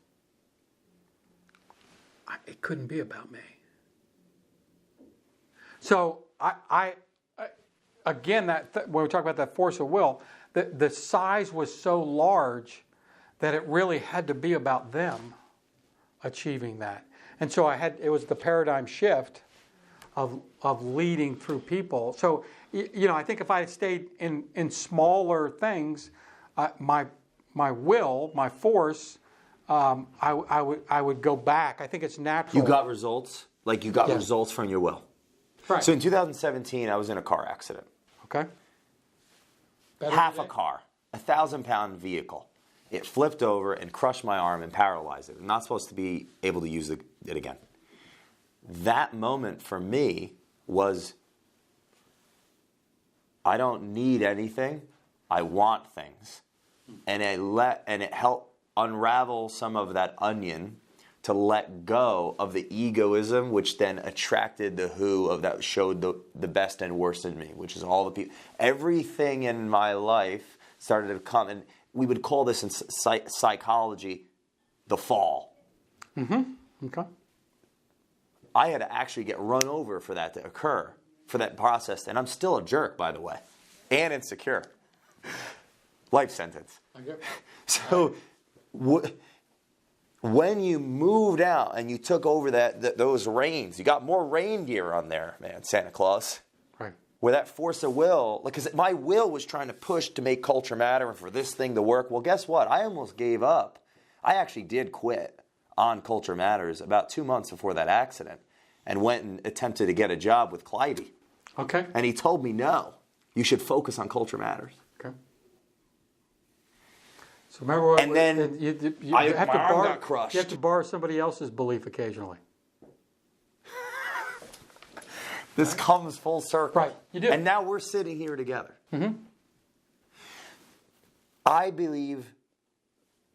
It couldn't be about me. So I again, when we talk about that force of will, the size was so large that it really had to be about them achieving that. And so it was the paradigm shift of leading through people. So, I think if I had stayed in smaller things, my will, my force, I would go back. I think it's natural. You got results? Like you got results from your will? Right. So in 2017, I was in a car accident. Okay. Half a car, 1,000-pound vehicle. It flipped over and crushed my arm and paralyzed it. I'm not supposed to be able to use it again. That moment for me was, I don't need anything. I want things. and it helped unravel some of that onion to let go of the egoism, which then attracted the who of that showed the best and worst in me, which is all the people. Everything in my life started to come, and we would call this in psychology the fall. Mm-hmm. Okay. I had to actually get run over for that to occur, for that process, and I'm still a jerk, by the way, and insecure. Life sentence. Okay. So, when you moved out and you took over those reins, you got more reindeer on there, man, Santa Claus. Right. Where that force of will, because my will was trying to push to make culture matter and for this thing to work. Well, guess what? I almost gave up. I actually did quit on Culture Matters about 2 months before that accident and went and attempted to get a job with Clyde. Okay. And he told me, no, you should focus on Culture Matters. Okay. So remember what? And then you my have to arm borrow. got crushed. You have to borrow somebody else's belief occasionally. This comes full circle. Right, you do. And now we're sitting here together. Mm-hmm. I believe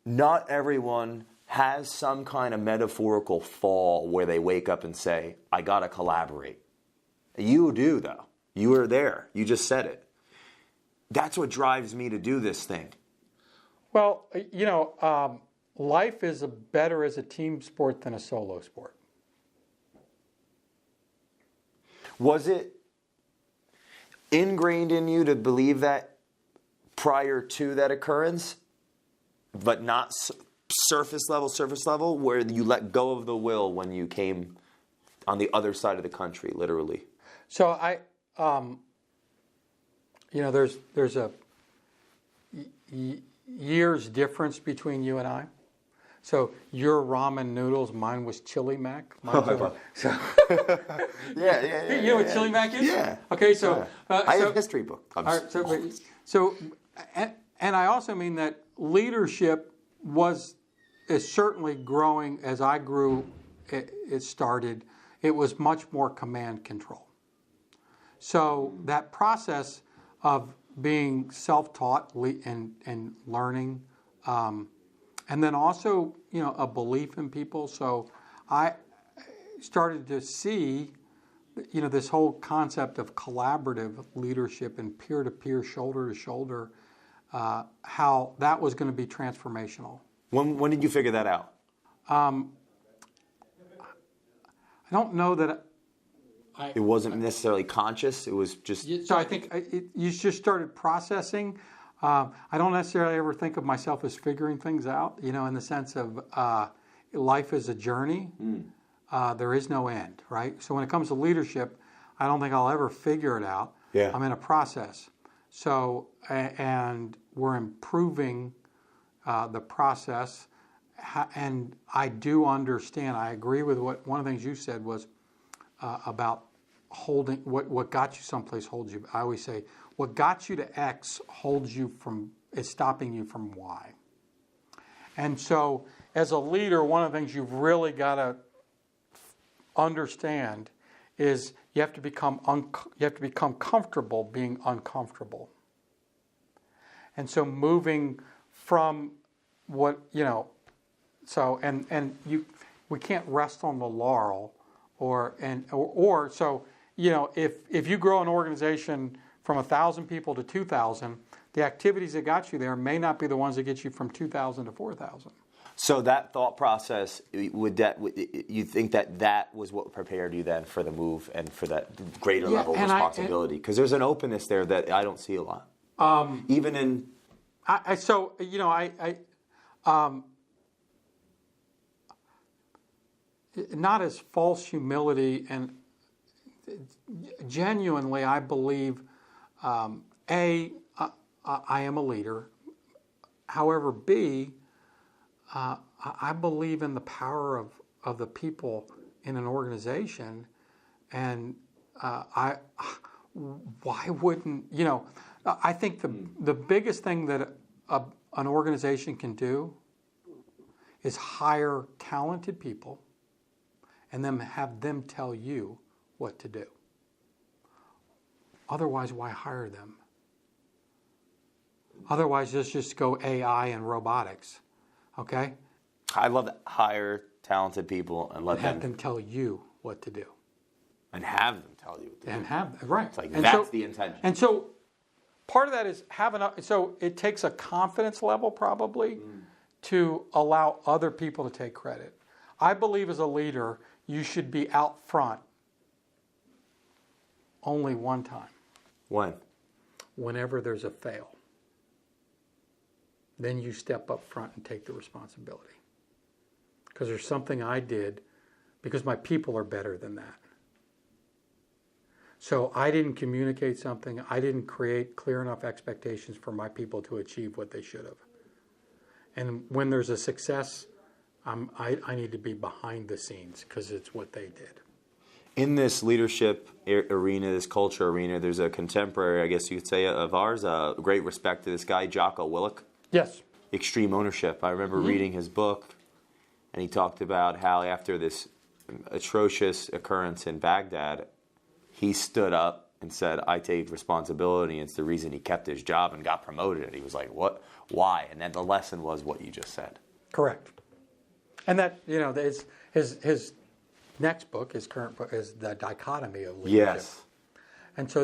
not everyone has some kind of metaphorical fall where they wake up and say, I got to collaborate. You do, though. You were there. You just said it. That's what drives me to do this thing. Well, life is better as a team sport than a solo sport. Was it ingrained in you to believe that prior to that occurrence, but not surface level, where you let go of the will when you came on the other side of the country, literally? So there's a year's difference between you and I. So your ramen noodles, mine was chili mac. Yeah. You know what chili mac is? Yeah. Okay, so I have a history book. And I also mean that leadership is certainly growing as I grew. It started. It was much more command control. So that process of being self-taught and learning. And then also, a belief in people. So I started to see, this whole concept of collaborative leadership and peer-to-peer, shoulder-to-shoulder, how that was going to be transformational. When did you figure that out? I don't know that it wasn't necessarily conscious. It was just... So I think you just started processing. I don't necessarily ever think of myself as figuring things out, in the sense of life is a journey. There is no end, right? So when it comes to leadership, I don't think I'll ever figure it out. Yeah. I'm in a process. So, and we're improving the process. And I do understand, I agree with what one of the things you said was about holding, what got you someplace holds you. I always say, what got you to X is stopping you from Y. And so, as a leader, one of the things you've really got to understand is you have to become comfortable being uncomfortable. And so, moving from we can't rest on the laurel, if you grow an organization from 1,000 people to 2,000, the activities that got you there may not be the ones that get you from 2,000 to 4,000. So that thought process, you think that was what prepared you then for the move and for that greater level of responsibility? Because there's an openness there that I don't see a lot. Even in... not as false humility, and genuinely I believe, I am a leader. However, B, I believe in the power of the people in an organization, and why wouldn't, I think the biggest thing that an organization can do is hire talented people and then have them tell you what to do. Otherwise, why hire them? Otherwise, let's just go AI and robotics. Okay? I love that. Hire talented people and let Have them tell you what to do. and have them tell you what to do. And have, right. It's like And that's the intention. And so part of that is so it takes a confidence level probably to allow other people to take credit. I believe as a leader, you should be out front only one time. When? Whenever there's a fail. Then you step up front and take the responsibility. Because there's something I did because my people are better than that. So I didn't communicate something. I didn't create clear enough expectations for my people to achieve what they should have. And when there's a success, I need to be behind the scenes because it's what they did. In this leadership arena, this culture arena, there's a contemporary, I guess you could say, of ours, great respect to this guy, Jocko Willink. Yes. Extreme Ownership. I remember reading his book, and he talked about how after this atrocious occurrence in Baghdad, he stood up and said, I take responsibility. It's the reason he kept his job and got promoted. And he was like, what? Why? And then the lesson was what you just said. Correct. And that, his next book, his current book, is The Dichotomy of Leadership. Yes. And so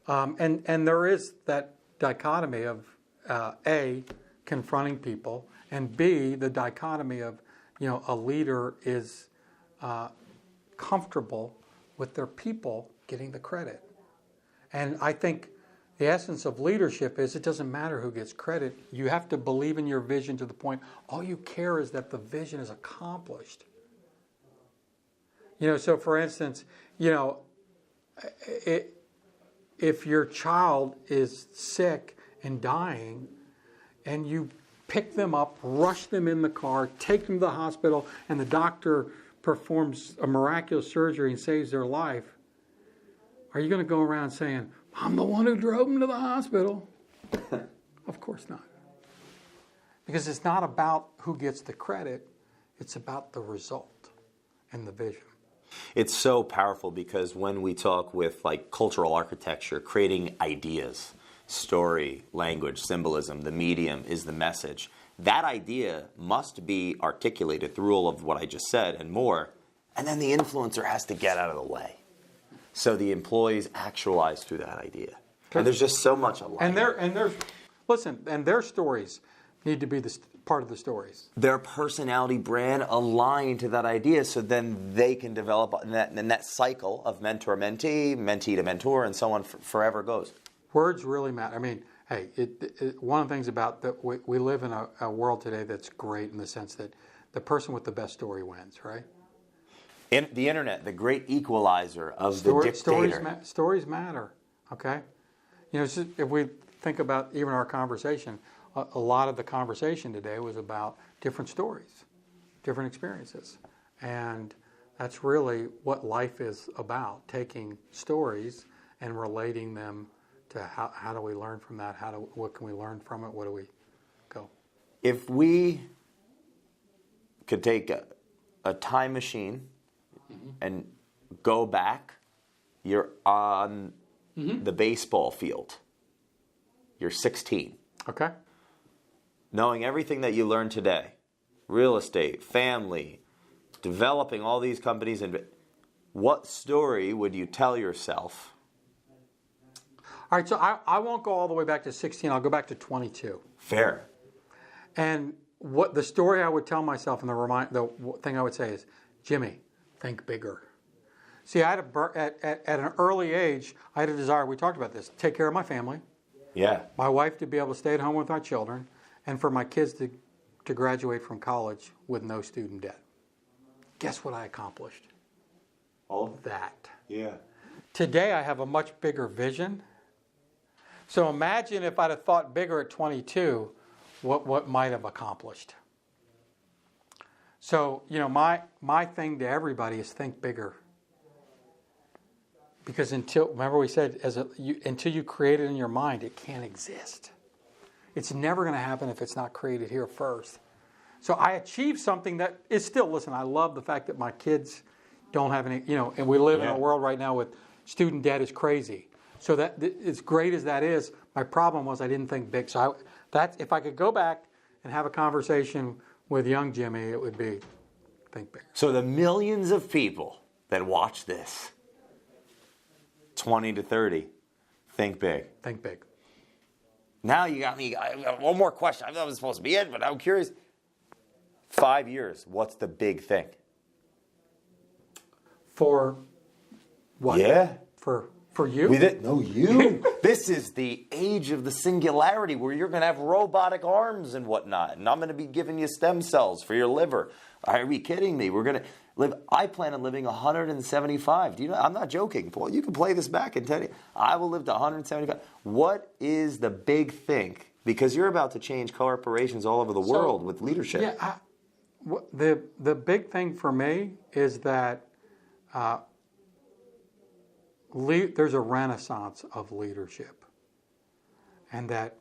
and there is that dichotomy of A, confronting people, and B, the dichotomy of, a leader is comfortable with their people getting the credit. And I think the essence of leadership is it doesn't matter who gets credit. You have to believe in your vision to the point all you care is that the vision is accomplished. So for instance, if your child is sick and dying and you pick them up, rush them in the car, take them to the hospital, and the doctor performs a miraculous surgery and saves their life, are you going to go around saying, I'm the one who drove them to the hospital? Of course not. Because it's not about who gets the credit, it's about the result and the vision. It's so powerful because when we talk with cultural architecture, creating ideas, story, language, symbolism, the medium is the message. That idea must be articulated through all of what I just said and more, and then the influencer has to get out of the way. So the employees actualize through that idea. And there's just so much alignment. And their stories need to be part of the stories. Their personality brand aligned to that idea, so then they can develop, and that cycle of mentor-mentee, mentee to mentor, and so on forever goes. Words really matter. I mean, hey, one of the things about that we live in a world today that's great in the sense that the person with the best story wins, right? In the internet, the great equalizer of the dictator. Stories matter, okay? If we think about even our conversation, a lot of the conversation today was about different stories, different experiences. And that's really what life is about, taking stories and relating them to how do we learn from that? What can we learn from it? What do we go? If we could take a time machine and go back, you're on the baseball field. You're 16. Okay. Knowing everything that you learned today, real estate, family, developing all these companies, and what story would you tell yourself? All right, so I won't go all the way back to 16. I'll go back to 22. Fair. And what the story I would tell myself, and the thing I would say is, Jimmy, think bigger. See, I had at an early age, I had a desire. We talked about this. Take care of my family. Yeah. My wife to be able to stay at home with my children, and for my kids to graduate from college with no student debt. Guess what I accomplished? All of that. Yeah. Today I have a much bigger vision. So imagine if I'd have thought bigger at 22, what might have accomplished. So, my thing to everybody is think bigger. Because remember we said, until you create it in your mind, it can't exist. It's never going to happen if it's not created here first. So I achieved something that is still, listen, I love the fact that my kids don't have any, and we live in a world right now with student debt is crazy. So that as great as that is, my problem was I didn't think big. So that's if I could go back and have a conversation with young Jimmy, it would be think bigger. So the millions of people that watch this, 20 to 30, think big. Think big. Now you got me. I got one more question. I thought it was supposed to be it, but I'm curious. 5 years, what's the big thing? For what? Yeah. For you? No, you. This is the age of the singularity where you're going to have robotic arms and whatnot. And I'm going to be giving you stem cells for your liver. Are you kidding me? We're going to live. I plan on living 175. Do you know? I'm not joking. Well, you can play this back and tell you. I will live to 175. What is the big thing? Because you're about to change corporations all over the world with leadership. Yeah. The big thing for me is that there's a renaissance of leadership, and that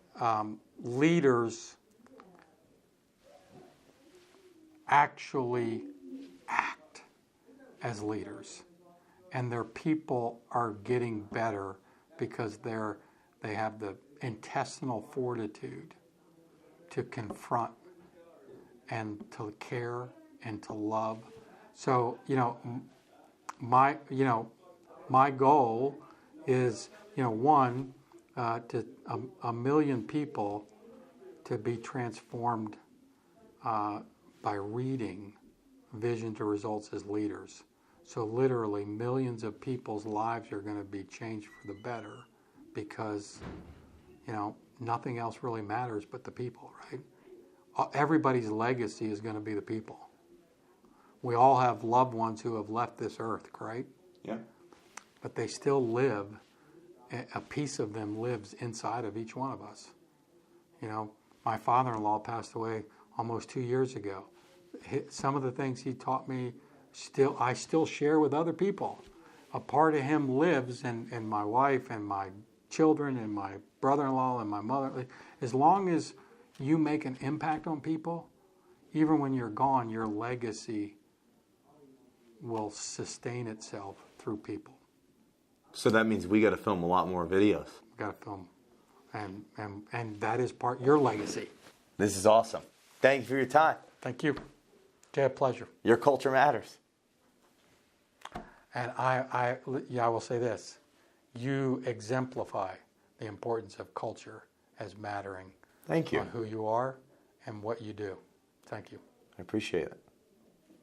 leaders actually act as leaders, and their people are getting better because they have the intestinal fortitude to confront and to care and to love. So my goal is, one, to a million people to be transformed by reading Vision to Results as Leaders. So literally millions of people's lives are going to be changed for the better because, nothing else really matters but the people, right? Everybody's legacy is going to be the people. We all have loved ones who have left this earth, right? Yeah. But they still live, a piece of them lives inside of each one of us. My father-in-law passed away almost 2 years ago. Some of the things he taught me, I still share with other people. A part of him lives in my wife and my children and my brother-in-law and my mother. As long as you make an impact on people, even when you're gone, your legacy will sustain itself through people. So that means we got to film a lot more videos. We got to film, and that is your legacy. This is awesome. Thank you for your time. Thank you. It's a pleasure. Your culture matters. And I will say this: you exemplify the importance of culture as mattering. Thank you. On who you are and what you do. Thank you. I appreciate it.